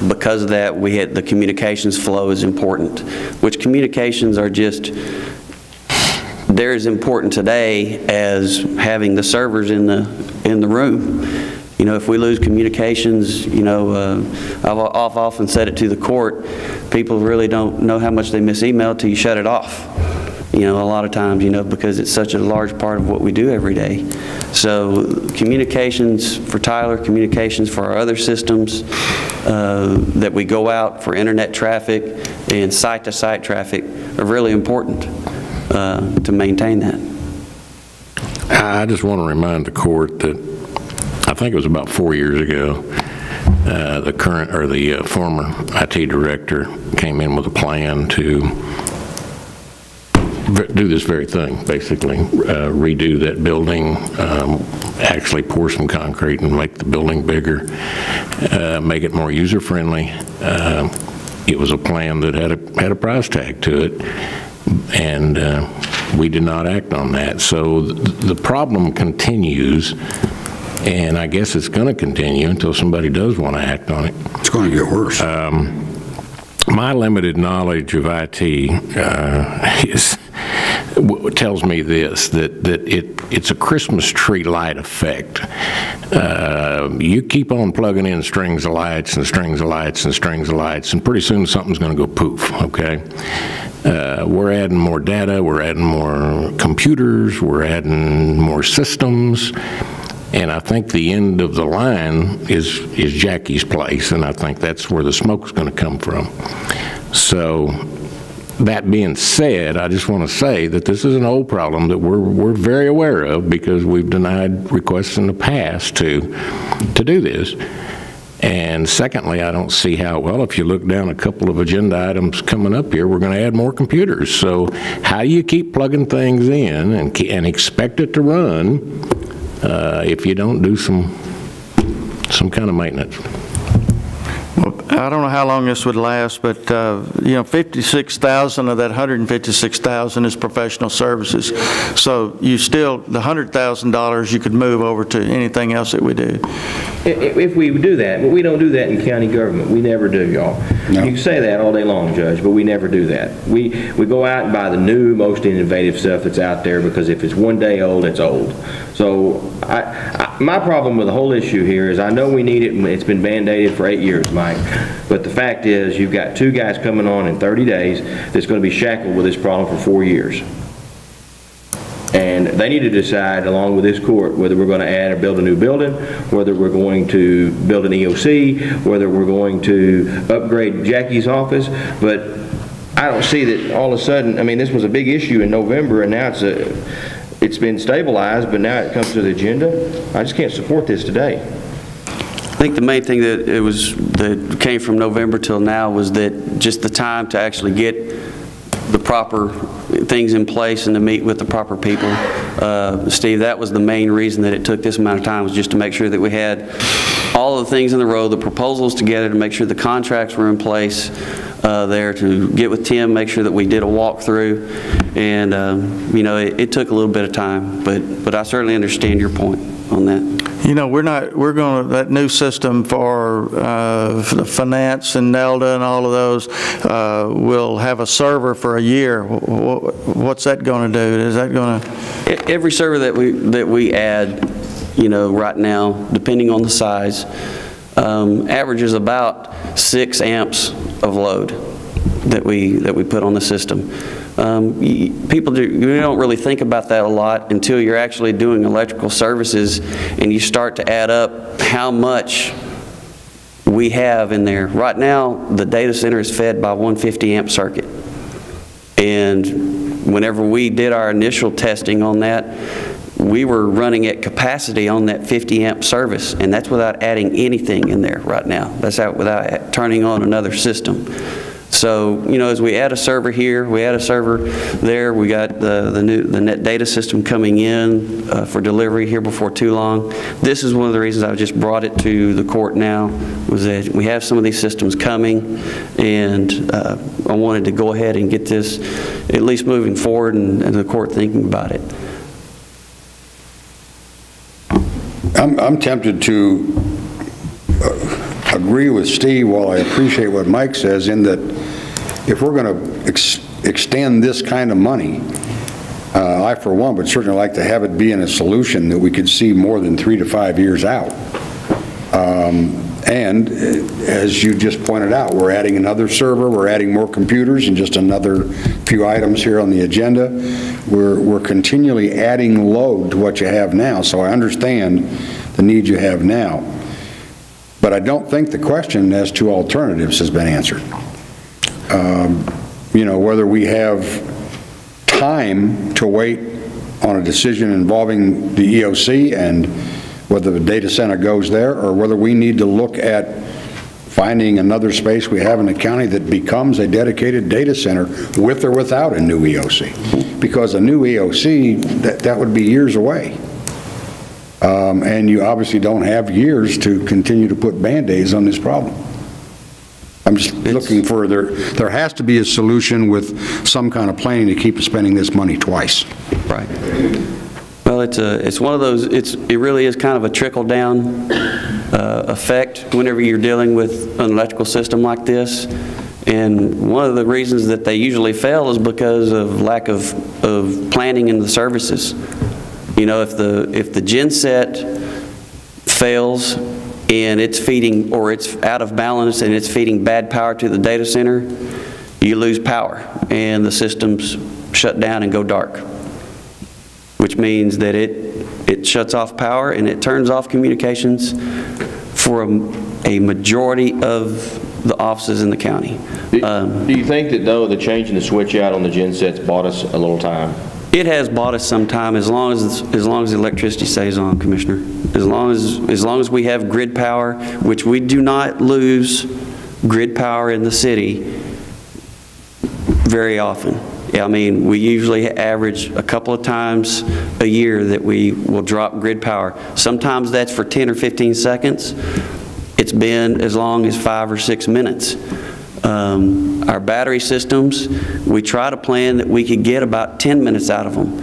[SPEAKER 10] Because of that, the communications flow is important, which communications are just they're as important today as having the servers in the room. You know, if we lose communications, you know, I've often said it to the court, people really don't know how much they miss email till you shut it off. You know, a lot of times, you know, because it's such a large part of what we do every day. So communications for Tyler, communications for our other systems, that we go out for internet traffic and site-to-site traffic are really important to maintain that.
[SPEAKER 12] I just want to remind the court that I think it was about 4 years ago, the current or the former IT director came in with a plan to do this very thing, basically, redo that building, actually pour some concrete and make the building bigger, make it more user-friendly. It was a plan that had a price tag to it, and we did not act on that. So the problem continues, and I guess it's going to continue until somebody does want to act on it.
[SPEAKER 11] It's going to get worse.
[SPEAKER 12] My limited knowledge of IT tells me this, that it's a Christmas tree light effect. You keep on plugging in strings of lights and strings of lights and strings of lights, and pretty soon something's going to go poof, okay? We're adding more data, we're adding more computers, we're adding more systems, and I think the end of the line is Jackie's place, and I think that's where the smoke's going to come from. So, that being said, I just want to say that this is an old problem that we're very aware of, because we've denied requests in the past to do this. And secondly, I don't see how, well, if you look down a couple of agenda items coming up here, we're going to add more computers. So how do you keep plugging things in and expect it to run if you don't do some kind of maintenance?
[SPEAKER 1] Well, I don't know how long this would last, but you know, 56,000 of that 156,000 is professional services. So you still, the $100,000 you could move over to anything else that we do.
[SPEAKER 13] If we do that, but we don't do that in county government. We never do, y'all. No. You can say that all day long, Judge, but we never do that. We go out and buy the new, most innovative stuff that's out there, because if it's 1 day old, it's old. So my problem with the whole issue here is I know we need it, and it's been band-aided for 8 years, Mike, but the fact is you've got 2 guys coming on in 30 days that's going to be shackled with this problem for 4 years. And they need to decide, along with this court, whether we're going to add or build a new building, whether we're going to build an EOC, whether we're going to upgrade Jackie's office. But I don't see that all of a sudden, I mean, this was a big issue in November, and now it's been stabilized, but now it comes to the agenda. I just can't support this today.
[SPEAKER 10] I think the main thing that came from November till now was that just the time to actually get the proper things in place and to meet with the proper people. Steve, that was the main reason that it took this amount of time, was just to make sure that we had all of the things in the row, the proposals together, to make sure the contracts were in place there, to get with Tim, make sure that we did a walkthrough. And, you know, it took a little bit of time, but I certainly understand your point on that.
[SPEAKER 1] You know, we're going to, that new system for finance and Nelda and all of those will have a server for a year. What's that going to do? Is that going to?
[SPEAKER 10] Every server that we add, you know, right now, depending on the size, averages about 6 amps of load that we put on the system. People you don't really think about that a lot until you're actually doing electrical services and you start to add up how much we have in there. Right now, the data center is fed by 150 amp circuit. And whenever we did our initial testing on that, we were running at capacity on that 50 amp service, and that's without adding anything in there right now. That's out without turning on another system. So, you know, as we add a server here, we add a server there, we got the net data system coming in for delivery here before too long. This is one of the reasons I just brought it to the court now, was that we have some of these systems coming, and I wanted to go ahead and get this at least moving forward and the court thinking about it.
[SPEAKER 11] I'm tempted to agree with Steve, while I appreciate what Mike says, in that if we're going to extend this kind of money, I, for one, would certainly like to have it be in a solution that we could see more than 3 to 5 years out. And as you just pointed out, we're adding another server, we're adding more computers, and just another few items here on the agenda. We're continually adding load to what you have now, so I understand the need you have now. But I don't think the question as to alternatives has been answered. You know, whether we have time to wait on a decision involving the EOC and whether the data center goes there, or whether we need to look at finding another space we have in the county that becomes a dedicated data center with or without a new EOC. Because a new EOC, that would be years away. And you obviously don't have years to continue to put Band-Aids on this problem. I'm just looking for, there has to be a solution with some kind of planning to keep spending this money twice.
[SPEAKER 10] Right. Well, it's one of those, it really is kind of a trickle-down effect whenever you're dealing with an electrical system like this. And one of the reasons that they usually fail is because of lack of planning in the services. You know, if the genset fails and it's feeding, or it's out of balance and it's feeding bad power to the data center, you lose power and the systems shut down and go dark, which means that it shuts off power and it turns off communications for a majority of the offices in the county.
[SPEAKER 13] Do you think that, though, the changing the switch out on the gensets bought us a little time?
[SPEAKER 10] It has bought us some time, as long as the electricity stays on, Commissioner. As long as we have grid power, which we do not lose grid power in the city very often. I mean, we usually average a couple of times a year that we will drop grid power. Sometimes that's for 10 or 15 seconds. It's been as long as 5 or 6 minutes. Our battery systems, we try to plan that we could get about 10 minutes out of them.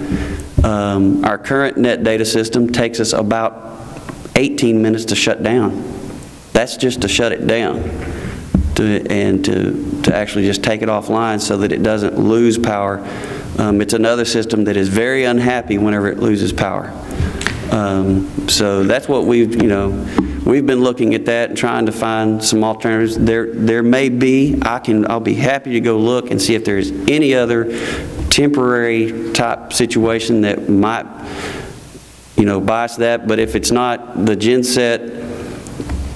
[SPEAKER 10] Our current net data system takes us about 18 minutes to shut down. That's just to shut it down and to actually just take it offline so that it doesn't lose power. It's another system that is very unhappy whenever it loses power. So that's what we've been looking at that and trying to find some alternatives. There may be, I'll be happy to go look and see if there's any other temporary type situation that might, bias that. But if it's not the genset,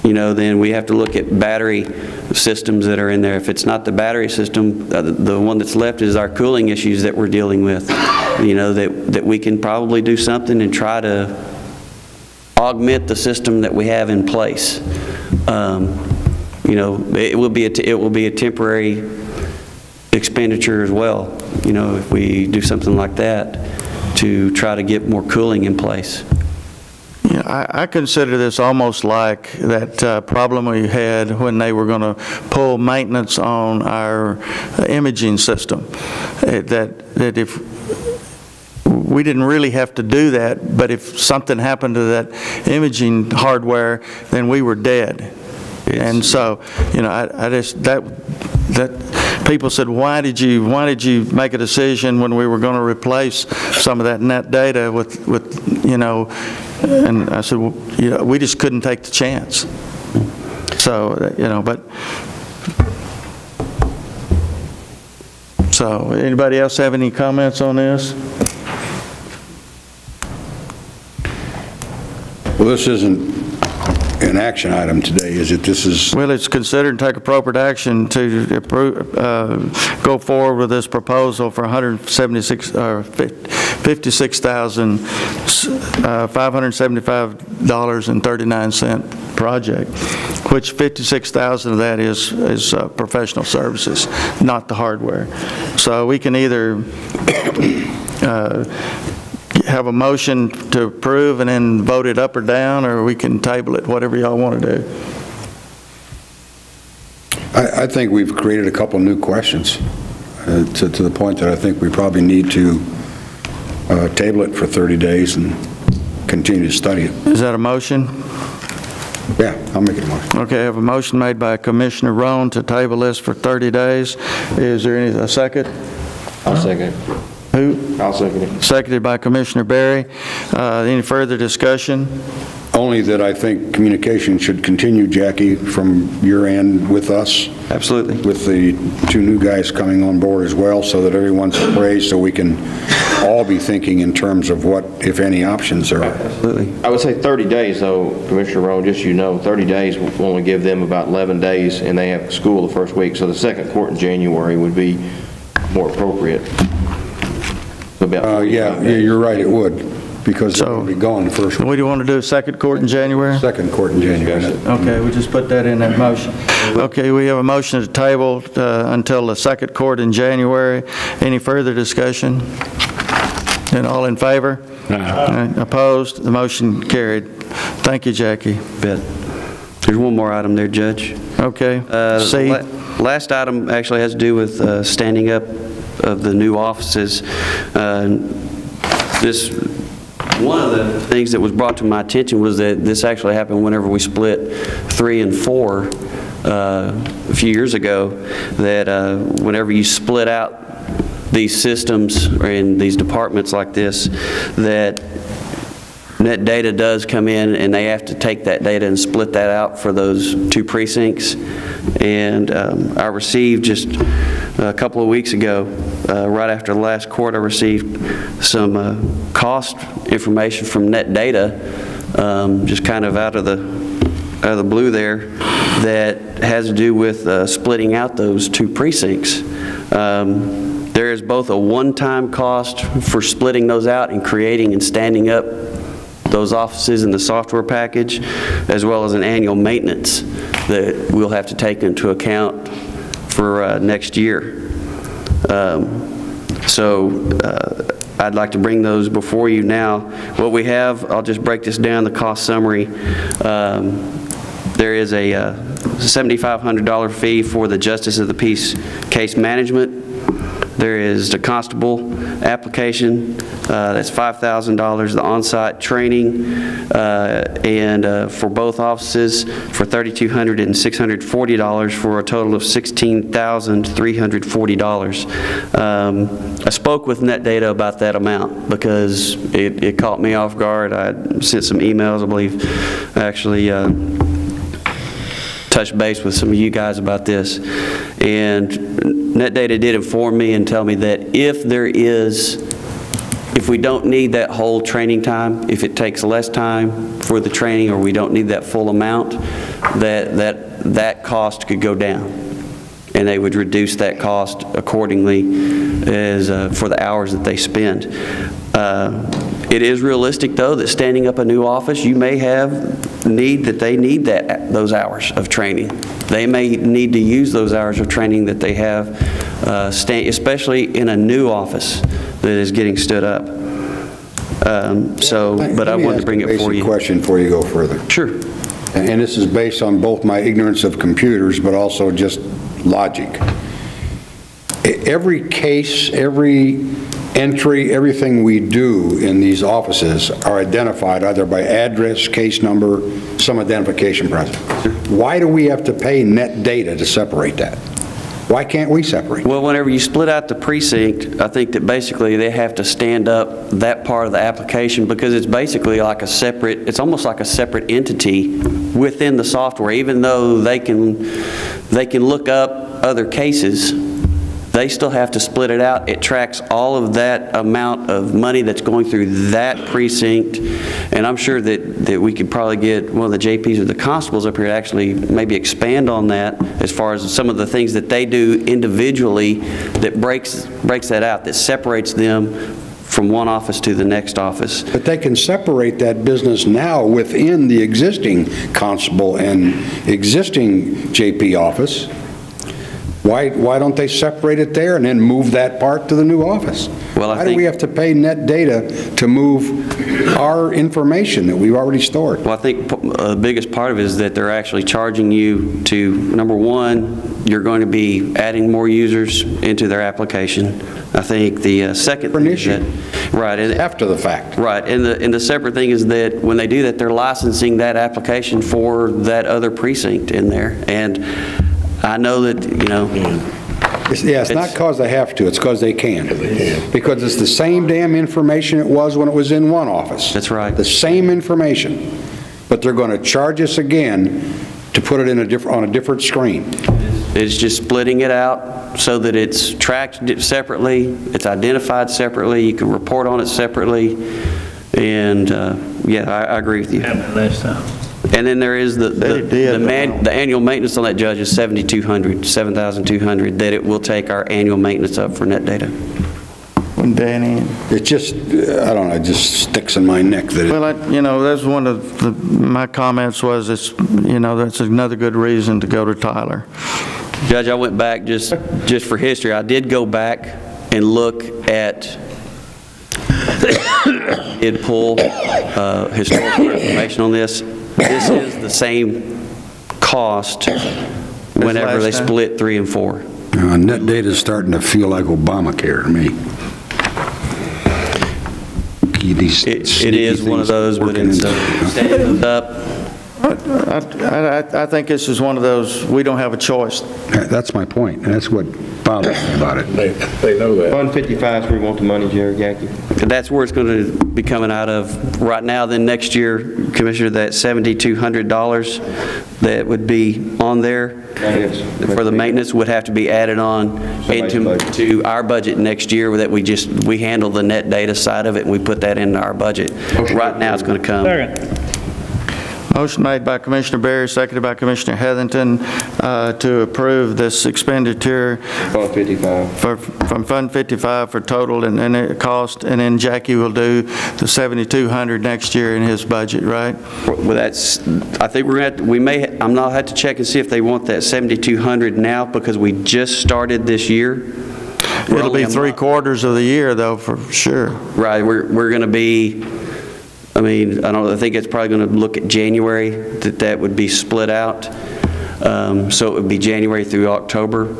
[SPEAKER 10] then we have to look at battery systems that are in there. If it's not the battery system, the one that's left is our cooling issues that we're dealing with. That we can probably do something and try to augment the system that we have in place. It will be a temporary expenditure as well. If we do something like that to try to get more cooling in place.
[SPEAKER 1] Yeah, I consider this almost like that problem we had when they were going to pull maintenance on our imaging system. That if we didn't really have to do that, but if something happened to that imaging hardware, then we were dead. Yes. And so, I just that people said, why did you make a decision when we were going to replace some of that net data with and I said, well, we just couldn't take the chance. So, so anybody else have any comments on this?
[SPEAKER 11] Well, this isn't an action item today, is it? This is...
[SPEAKER 1] Well, it's considered and take appropriate action to approve, go forward with this proposal for $56,575.39 project, which $56,000 of that is professional services, not the hardware. So we can either have a motion to approve and then vote it up or down, or we can table it, whatever y'all want to do.
[SPEAKER 11] I think we've created a couple new questions to the point that I think we probably need to table it for 30 days and continue to study it.
[SPEAKER 1] Is that a motion?
[SPEAKER 11] Yeah, I'll make it a motion.
[SPEAKER 1] Okay, I have a motion made by Commissioner Roan to table this for 30 days. Is there a second?
[SPEAKER 13] I'll second.
[SPEAKER 1] Who Who?
[SPEAKER 3] I'll second it.
[SPEAKER 1] Seconded by Commissioner Berry. Any further discussion?
[SPEAKER 11] Only that I think communication should continue, Jackie, from your end with us.
[SPEAKER 10] Absolutely.
[SPEAKER 11] With the two new guys coming on board as well, so that everyone's appraised, so we can all be thinking in terms of what, if any, options are.
[SPEAKER 10] Absolutely.
[SPEAKER 3] I would say 30 days, though, Commissioner Rowan, just so you know, 30 days will only give them about 11 days, and they have school the first week, so the second court in January would be more appropriate.
[SPEAKER 11] Yeah, you're right, it would, because they'll be gone the first week.
[SPEAKER 1] What do you want to do, second court in January?
[SPEAKER 11] Second court in January.
[SPEAKER 1] Okay, we just put that in that motion. Okay, we have a motion to table until the second court in January. Any further discussion? And all in favor? Aye. Opposed? The motion carried. Thank you, Jackie.
[SPEAKER 10] Bet. There's one more item there, Judge.
[SPEAKER 1] Okay. C.
[SPEAKER 10] Last item actually has to do with standing up of the new offices. One of the things that was brought to my attention was that this actually happened whenever we split 3 and 4 a few years ago, that whenever you split out these systems or in these departments like this, that net data does come in and they have to take that data and split that out for those 2 precincts. And I received just a couple of weeks ago, right after the last court, I received some cost information from net data, just kind of out of the blue there, that has to do with splitting out those 2 precincts. There is both a one-time cost for splitting those out and creating and standing up those offices in the software package, as well as an annual maintenance that we'll have to take into account for next year. I'd like to bring those before you now. What we have, I'll just break this down, the cost summary. There is a $7,500 fee for the Justice of the Peace case management. There is the constable application, that's $5,000, the on-site training, and for both offices for $3,200 and $640 for a total of $16,340. I spoke with Net Data about that amount because it caught me off guard. I sent some emails, I believe, actually touched base with some of you guys about this, and Net Data did inform me and tell me that if we don't need that whole training time, if it takes less time for the training, or we don't need that full amount, that cost could go down, and they would reduce that cost accordingly as for the hours that they spend. It is realistic, though, that standing up a new office, you may have they need those hours of training. They may need to use those hours of training that they have, especially in a new office that is getting stood up. But I wanted to bring it for you.
[SPEAKER 11] Question before you go further.
[SPEAKER 10] Sure.
[SPEAKER 11] And this is based on both my ignorance of computers, but also just logic. Every case, every entry, everything we do in these offices are identified either by address, case number, some identification process. Why do we have to pay Net Data to separate that? Why can't we separate?
[SPEAKER 10] Well, whenever you split out the precinct, I think that basically they have to stand up that part of the application, because it's basically like a separate, it's almost like a separate entity within the software. Even though they can look up other cases, they still have to split it out. It tracks all of that amount of money that's going through that precinct, and I'm sure that we could probably get one of the JPs or the constables up here to actually maybe expand on that as far as some of the things that they do individually that breaks that out, that separates them from one office to the next office.
[SPEAKER 11] But they can separate that business now within the existing constable and existing JP office. Why don't they separate it there and then move that part to the new office?
[SPEAKER 10] Well,
[SPEAKER 11] Why do we have to pay Net Data to move our information that we've already stored?
[SPEAKER 10] Well, I think the biggest part of it is that they're actually charging you to, number one, you're going to be adding more users into their application. I think the second thing is that, right, and
[SPEAKER 11] after the fact.
[SPEAKER 10] Right, and the separate thing is that when they do that, they're licensing that application for that other precinct in there. And I know that,
[SPEAKER 11] It's not because they have to, it's because they can. Because it's the same damn information it was when it was in one office.
[SPEAKER 10] That's right.
[SPEAKER 11] The same information. But they're going to charge us again to put it in on a different screen.
[SPEAKER 10] It's just splitting it out so that it's tracked separately, it's identified separately, you can report on it separately, and yeah, I agree with you.
[SPEAKER 2] Last time.
[SPEAKER 10] And then there is the annual maintenance on that, Judge, is $7,200, that it will take our annual maintenance up for net data.
[SPEAKER 1] When Danny...
[SPEAKER 11] It just, I don't know, it just sticks in my neck that
[SPEAKER 1] Well, that's one of my comments was, it's, that's another good reason to go to Tyler.
[SPEAKER 10] Judge, I went back just for history. I did go back and look at, did pull historical information on this. This is the same cost whenever they split 3 and 4.
[SPEAKER 11] Net data is starting to feel like Obamacare to me.
[SPEAKER 10] It is one of those, but it's standing up.
[SPEAKER 1] I think this is one of those, we don't have a choice.
[SPEAKER 11] That's my point, and that's what bothers me about it.
[SPEAKER 13] They know that. Fund 55 is where we want the money, Jerry Gackey.
[SPEAKER 10] That's where it's going to be coming out of right now. Then next year, Commissioner, that $7,200 that would be on there for the maintenance would have to be added on into our budget next year. That we handle the net data side of it and we put that into our budget. Right now, it's going to come.
[SPEAKER 1] Motion made by Commissioner Berry, seconded by Commissioner Heatherington to approve this expenditure
[SPEAKER 13] Fund 55.
[SPEAKER 1] from Fund 55 for total and it cost, and then Jackie will do the $7,200 next year in his budget, right?
[SPEAKER 10] Well, that's. I think we're going to. I'm not have to check and see if they want that $7,200 now because we just started this year.
[SPEAKER 1] It'll be 3/4 of the year though, for sure.
[SPEAKER 10] Right. We're going to be. I mean, I think it's probably going to look at January, that would be split out. So it would be January through October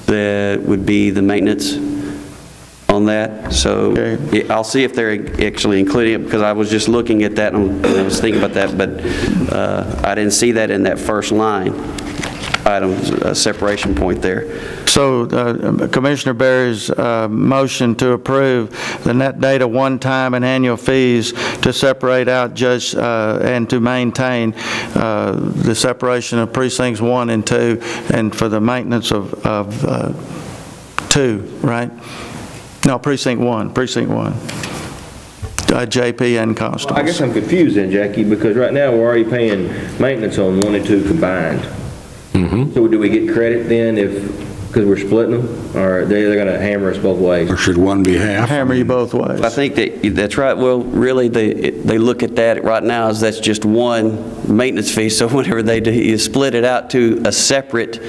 [SPEAKER 10] that would be the maintenance on that. So okay. I'll see if they're actually including it because I was just looking at that and I was thinking about that, but I didn't see that in that first line item, a separation point there.
[SPEAKER 1] So Commissioner Berry's motion to approve the net data one-time and annual fees to separate out judge and to maintain the separation of precincts 1 and 2 and for the maintenance of 2, right? No, precinct 1. JP and constables.
[SPEAKER 13] Well, I guess I'm confused then, Jackie, because right now we're already paying maintenance on 1 and 2 combined. Mm-hmm. So do we get credit then because we're splitting them, or they're going to hammer us both ways?
[SPEAKER 11] Or should one be half?
[SPEAKER 1] Hammer you both ways.
[SPEAKER 10] I think that's right. Well, really, they look at that right now as that's just one maintenance fee. So whenever they do, you split it out to a separate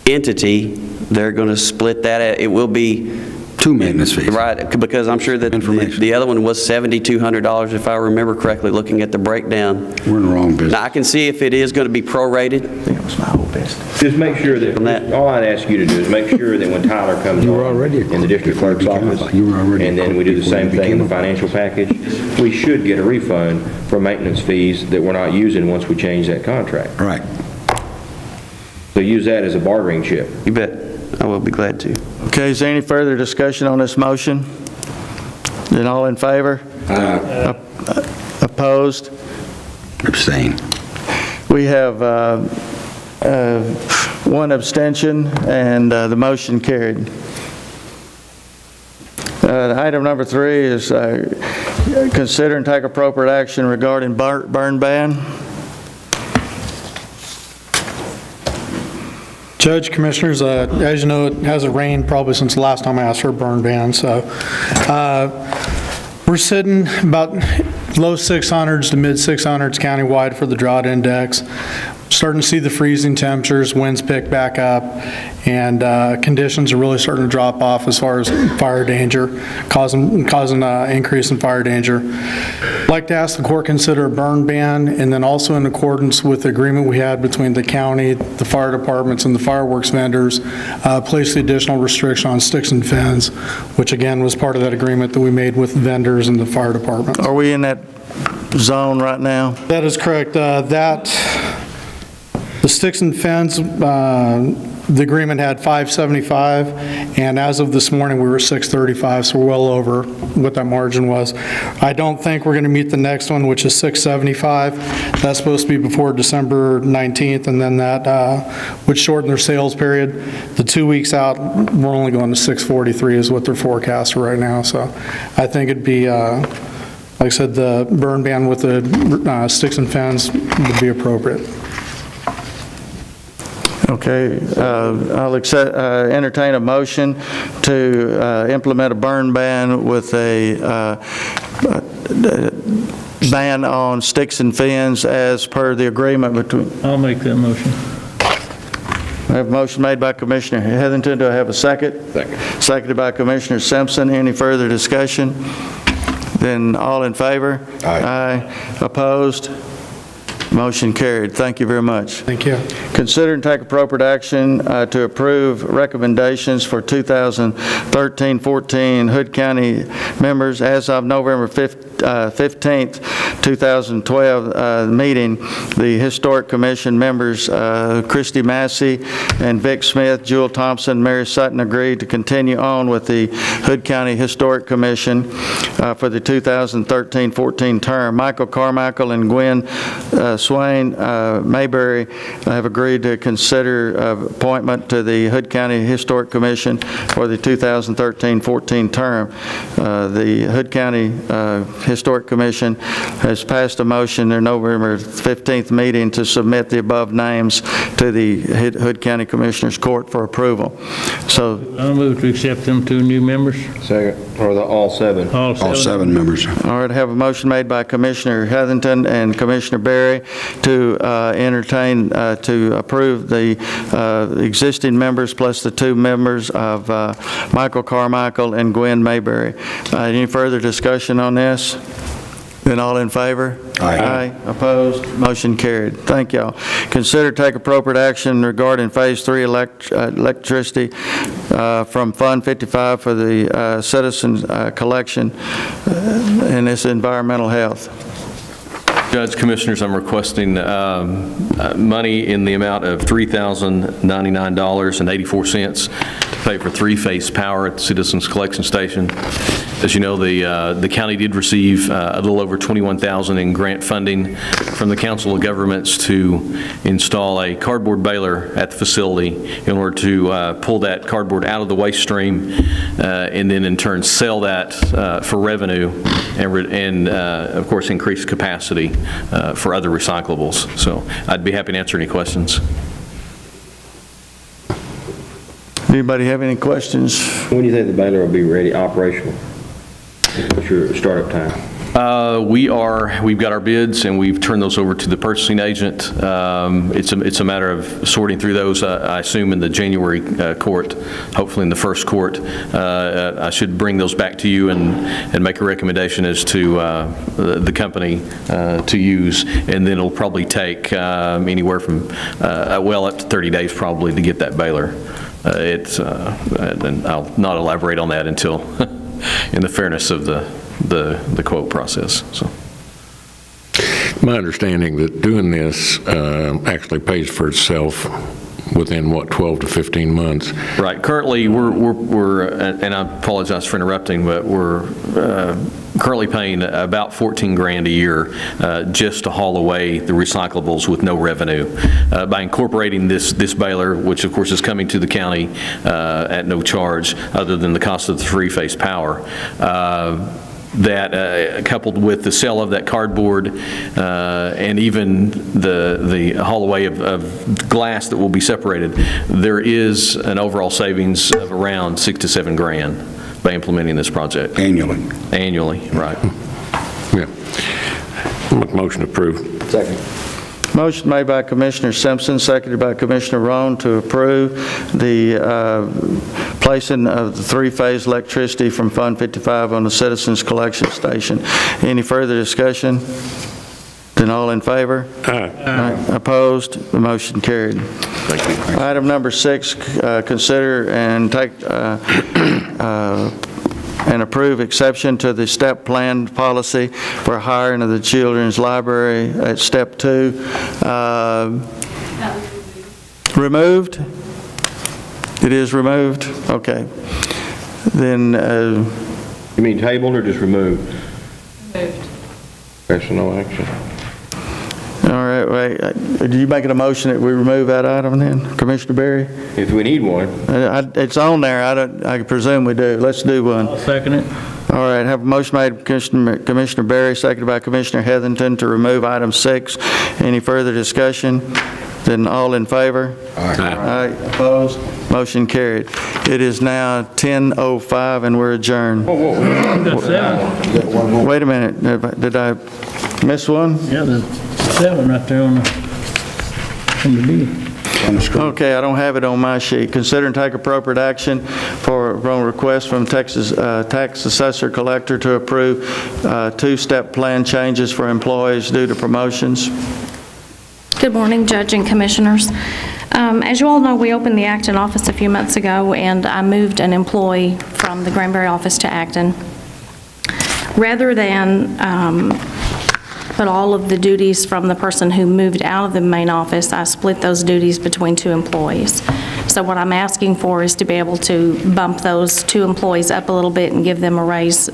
[SPEAKER 10] entity, they're going to split that. It will be
[SPEAKER 11] 2 maintenance fees.
[SPEAKER 10] Right, because I'm sure that the other one was $7,200 if I remember correctly looking at the breakdown.
[SPEAKER 11] We're in the wrong business.
[SPEAKER 10] Now I can see if it is going to be prorated.
[SPEAKER 1] I think it was my whole business.
[SPEAKER 13] Just make sure that, all I'd ask you to do is make sure that when Tyler comes on in the district clerk's office, and then we do the same thing in the financial package, we should get a refund for maintenance fees that we're not using once we change that contract.
[SPEAKER 11] Right.
[SPEAKER 13] So use that as a bargaining chip.
[SPEAKER 10] You bet. I will be glad to.
[SPEAKER 1] Okay, is there any further discussion on this motion? Then all in favor? Opposed?
[SPEAKER 11] Abstain.
[SPEAKER 1] We have 1 abstention and the motion carried. Item number 3 is consider and take appropriate action regarding burn ban.
[SPEAKER 14] Judge, Commissioners, as you know, it hasn't rained probably since the last time I asked for a burn ban. So we're sitting about low 600s to mid 600s countywide for the drought index. Starting to see the freezing temperatures, winds pick back up, and conditions are really starting to drop off as far as fire danger, causing increase in fire danger. I'd like to ask the court consider a burn ban, and then also in accordance with the agreement we had between the county, the fire departments, and the fireworks vendors, place the additional restriction on sticks and fins, which again was part of that agreement that we made with the vendors and the fire department.
[SPEAKER 1] Are we in that zone right now?
[SPEAKER 14] That is correct. The sticks and fins The agreement had 575, and as of this morning, we were 635, so we're well over what that margin was. I don't think we're going to meet the next one, which is 675. That's supposed to be before December 19th, and then that would shorten their sales period. The 2 weeks out, we're only going to 643 is what their forecast right now. So I think it'd be, like I said, the burn ban with the sticks and fins would be appropriate.
[SPEAKER 1] Okay, I'll entertain a motion to implement a burn ban with a ban on sticks and fins as per the agreement between.
[SPEAKER 2] I'll make that motion.
[SPEAKER 1] I have a motion made by Commissioner Heatherington. Do I have a second? Second. Seconded by Commissioner Simpson. Any further discussion? Then all in favor? Aye. Aye. Opposed? Motion carried. Thank you very much.
[SPEAKER 14] Thank you.
[SPEAKER 1] Consider and take appropriate action to approve recommendations for 2013-14 Hood County members as of November 15th, 2012 meeting. The Historic Commission members, Christy Massey and Vic Smith, Jewel Thompson, Mary Sutton agreed to continue on with the Hood County Historic Commission for the 2013-14 term. Michael Carmichael and Gwen Swain Mayberry have agreed to consider appointment to the Hood County Historic Commission for the 2013-14 term. The Hood County Historic Commission has passed a motion in November 15th meeting to submit the above names to the Hood County Commissioners Court for approval. So
[SPEAKER 2] I'll move to accept them 2 new members.
[SPEAKER 13] Second, or all 7?
[SPEAKER 11] All 7 members.
[SPEAKER 1] All right, I have a motion made by Commissioner Heatherington and Commissioner Berry to entertain, to approve the existing members plus the 2 members of Michael Carmichael and Gwen Mayberry. Any further discussion on this? Then all in favor? Aye. Aye. Opposed? Motion carried. Thank y'all. Consider take appropriate action regarding Phase 3 electricity from Fund 55 for the citizens collection and its environmental health.
[SPEAKER 15] Judge, Commissioners, I'm requesting money in the amount of $3,099.84 to pay for 3-phase power at the Citizens Collection Station. As you know, the county did receive a little over $21,000 in grant funding from the Council of Governments to install a cardboard baler at the facility in order to pull that cardboard out of the waste stream and then in turn sell that for revenue and of course increase capacity for other recyclables. So I'd be happy to answer any questions.
[SPEAKER 1] Anybody have any questions?
[SPEAKER 13] When do you think the baler will be ready, operational? What's your startup time?
[SPEAKER 15] We've got our bids and we've turned those over to the purchasing agent. It's a matter of sorting through those, I assume in the January court, hopefully in the first court. I should bring those back to you and make a recommendation as to the company to use, and then it'll probably take anywhere from well up to 30 days probably to get that baler. And I'll not elaborate on that until in the fairness of the quote process. So,
[SPEAKER 12] my understanding that doing this actually pays for itself within what, 12 to 15 months.
[SPEAKER 15] Right. Currently, we're and I apologize for interrupting, but we're currently paying about $14 grand a year just to haul away the recyclables with no revenue. By incorporating this baler, which of course is coming to the county at no charge other than the cost of the 3-phase power, that coupled with the sale of that cardboard and even the haul away of glass that will be separated, there is an overall savings of around $6 to $7 grand by implementing this project.
[SPEAKER 11] Annually.
[SPEAKER 15] Annually, right.
[SPEAKER 12] Yeah. Motion approved.
[SPEAKER 13] Second.
[SPEAKER 1] Motion made by Commissioner Simpson, seconded by Commissioner Roan to approve the placing of the 3-phase electricity from Fund 55 on the Citizens Collection Station. Any further discussion? Then all in favor?
[SPEAKER 12] Aye.
[SPEAKER 1] Aye. Opposed? The motion carried.
[SPEAKER 15] Thank you.
[SPEAKER 1] Item number 6, consider and take and approve exception to the step plan policy for hiring of the children's library at step 2. Removed? It is removed? Okay. Then,
[SPEAKER 13] you mean tabled or just removed?
[SPEAKER 16] Moved.
[SPEAKER 13] There's no action.
[SPEAKER 1] All right, wait. Did you make a motion that we remove that item then, Commissioner Berry?
[SPEAKER 13] If we need one.
[SPEAKER 1] It's on there. I presume we do. Let's do one.
[SPEAKER 2] I'll second it.
[SPEAKER 1] All right, have a motion made by Commissioner Berry, seconded by Commissioner Heatherington to remove item 6. Any further discussion? Then all in favor?
[SPEAKER 12] Aye.
[SPEAKER 1] Aye. Opposed? Motion carried. It is now 10:05 and we're adjourned. Wait a minute. Did I miss one?
[SPEAKER 2] Yeah, there's 7 right there on the deal.
[SPEAKER 1] Okay, I don't have it on my sheet. Consider and take appropriate action on a request from Texas Tax Assessor Collector to approve 2-step plan changes for employees due to promotions.
[SPEAKER 17] Good morning, Judge and Commissioners. As you all know, we opened the Acton office a few months ago, and I moved an employee from the Granbury office to Acton. Rather than put all of the duties from the person who moved out of the main office, I split those duties between 2 employees. So what I'm asking for is to be able to bump those 2 employees up a little bit and give them a raise,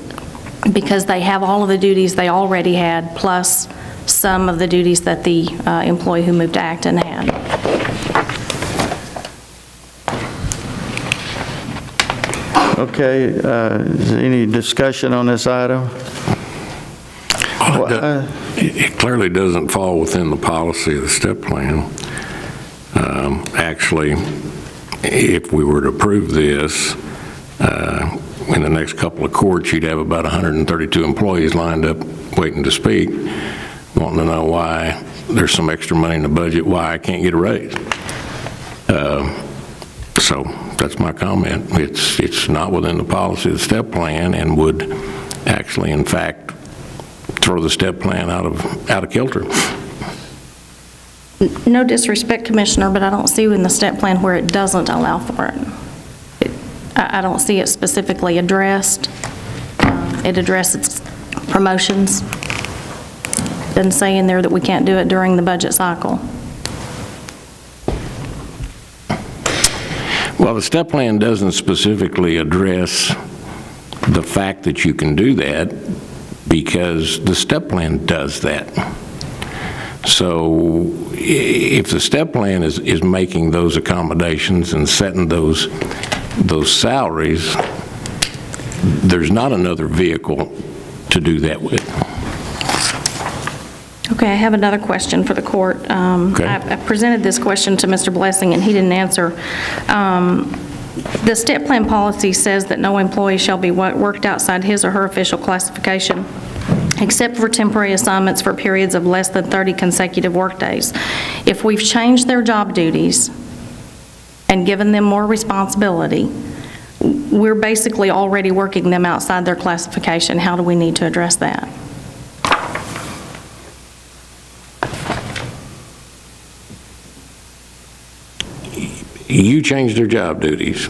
[SPEAKER 17] because they have all of the duties they already had, plus some of the duties that the employee who moved to Acton had.
[SPEAKER 1] Okay, is there any discussion on this item?
[SPEAKER 12] It clearly doesn't fall within the policy of the step plan. Actually, if we were to approve this, in the next couple of courts, you'd have about 132 employees lined up waiting to speak, wanting to know why there's some extra money in the budget, why I can't get a raise. So that's my comment. It's not within the policy of the step plan and would actually, in fact, throw the step plan out of kilter.
[SPEAKER 17] No disrespect, Commissioner, but I don't see in the step plan where it doesn't allow for it. I don't see it specifically addressed. It addresses promotions. It doesn't say in there that we can't do it during the budget cycle.
[SPEAKER 12] Well, the step plan doesn't specifically address the fact that you can do that, because the step plan does that. So if the step plan is making those accommodations and setting those salaries, there's not another vehicle to do that with.
[SPEAKER 17] Okay, I have another question for the court.
[SPEAKER 12] Okay.
[SPEAKER 17] I presented this question to Mr. Blessing and he didn't answer. The step plan policy says that no employee shall be worked outside his or her official classification, except for temporary assignments for periods of less than 30 consecutive workdays. If we've changed their job duties and given them more responsibility, we're basically already working them outside their classification. How do we need to address that?
[SPEAKER 12] You changed their job duties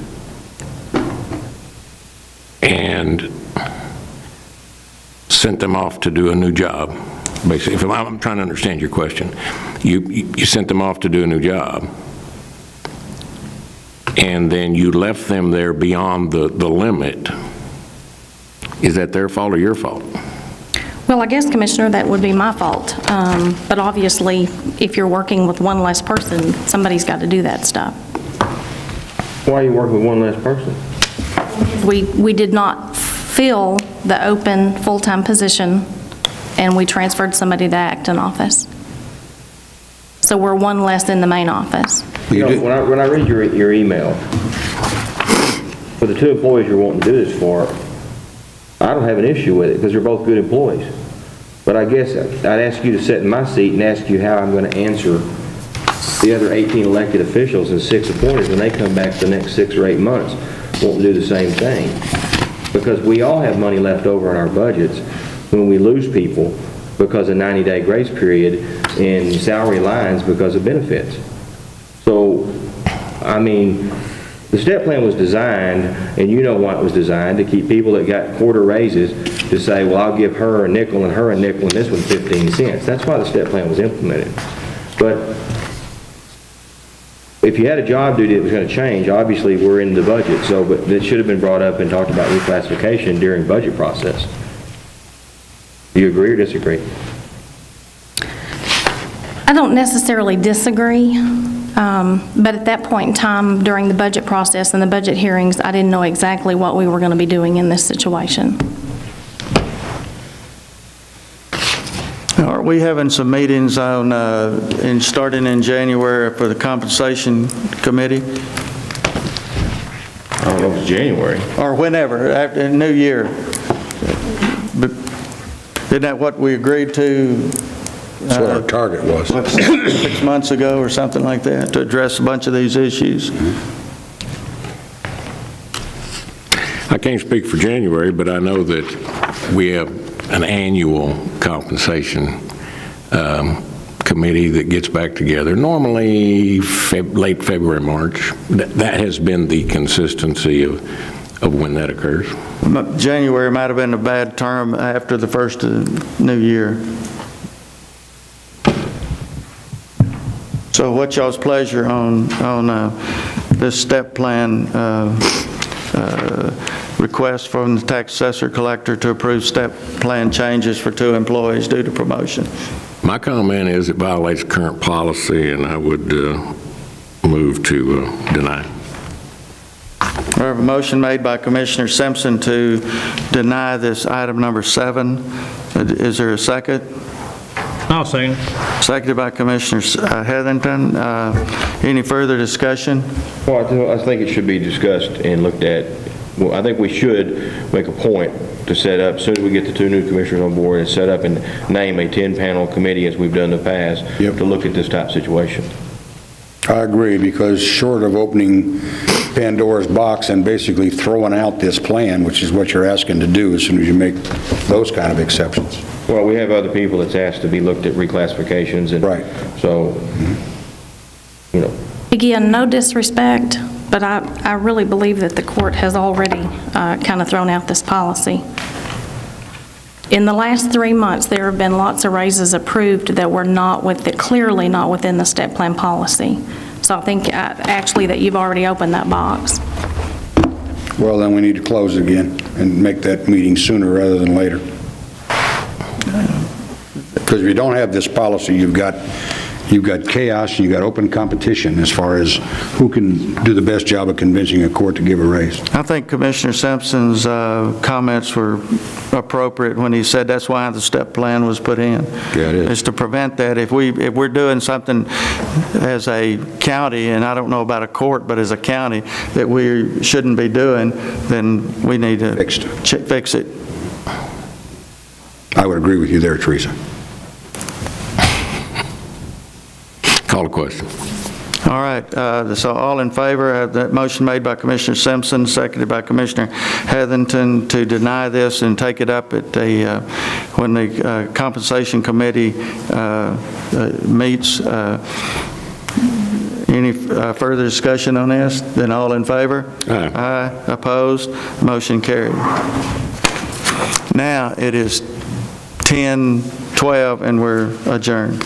[SPEAKER 12] and sent them off to do a new job. Basically, if I'm trying to understand your question. You sent them off to do a new job, and then you left them there beyond the limit. Is that their fault or your fault?
[SPEAKER 17] Well, I guess, Commissioner, that would be my fault. But obviously, if you're working with one less person, somebody's got to do that stuff.
[SPEAKER 13] Why are you working with one less person?
[SPEAKER 17] We did not fill the open full-time position, and we transferred somebody to the Acton office. So we're one less in the main office.
[SPEAKER 13] You know, when I read your email, for the 2 employees you're wanting to do this for, I don't have an issue with it because they're both good employees. But I guess I'd ask you to sit in my seat and ask you how I'm going to answer the other 18 elected officials and 6 appointed when they come back the next 6 or 8 months won't do the same thing. Because we all have money left over in our budgets when we lose people because of 90-day grace period in salary lines because of benefits. So, I mean, the step plan was designed, and you know why it was designed, to keep people that got quarter raises to say, well, I'll give her a nickel and her a nickel and this one 15 cents. That's why the step plan was implemented. But if you had a job duty that was going to change, obviously we're in the budget, so, but it should have been brought up and talked about reclassification during budget process. Do you agree or disagree?
[SPEAKER 17] I don't necessarily disagree, but at that point in time, during the budget process and the budget hearings, I didn't know exactly what we were going to be doing in this situation.
[SPEAKER 1] Are we having some meetings on, starting in January for the compensation committee?
[SPEAKER 13] I don't know if it's January.
[SPEAKER 1] Or whenever, after New Year. But isn't that what we agreed to?
[SPEAKER 11] That's what our target was.
[SPEAKER 1] 6 months ago or something like that, to address a bunch of these issues?
[SPEAKER 12] I can't speak for January, but I know that we have an annual compensation committee that gets back together, normally late February, March. That has been the consistency of when that occurs.
[SPEAKER 1] January might have been a bad term after the first New Year. So what's y'all's pleasure on this step plan request from the tax assessor collector to approve step plan changes for 2 employees due to promotion?
[SPEAKER 12] My comment is it violates current policy, and I would move to deny.
[SPEAKER 1] We have a motion made by Commissioner Simpson to deny this item number 7. Is there a second?
[SPEAKER 2] I'll second.
[SPEAKER 1] Seconded by Commissioner Heatherington. Any further discussion?
[SPEAKER 13] Well, I think it should be discussed and looked at. Well, I think we should make a point to set up, as soon as we get the 2 new commissioners on board, and set up and name a 10-panel committee as we've done in the past to look at this type of situation.
[SPEAKER 11] I agree, because short of opening Pandora's box and basically throwing out this plan, which is what you're asking to do as soon as you make those kind of exceptions.
[SPEAKER 13] Well, we have other people that's asked to be looked at reclassifications, and so, you know.
[SPEAKER 17] Again, no disrespect, but I really believe that the court has already kind of thrown out this policy. In the last 3 months, there have been lots of raises approved that were clearly not within the step plan policy. So I think actually that you've already opened that box.
[SPEAKER 11] Well, then we need to close it again and make that meeting sooner rather than later. Because if you don't have this policy, you've got chaos, and you've got open competition as far as who can do the best job of convincing a court to give a raise.
[SPEAKER 1] I think Commissioner Simpson's comments were appropriate when he said that's why the step plan was put in.
[SPEAKER 11] Yeah, it is.
[SPEAKER 1] Is to prevent that. If we're doing something as a county, and I don't know about a court, but as a county, that we shouldn't be doing, then we need to fix it.
[SPEAKER 11] I would agree with you there, Teresa.
[SPEAKER 12] Call the question.
[SPEAKER 1] All right, so all in favor of that motion made by Commissioner Simpson, seconded by Commissioner Heatherington to deny this and take it up at the, when the compensation committee meets. Any further discussion on this? Then all in favor?
[SPEAKER 12] Aye.
[SPEAKER 1] Aye. Opposed? Motion carried. Now it is 10:12 and we're adjourned.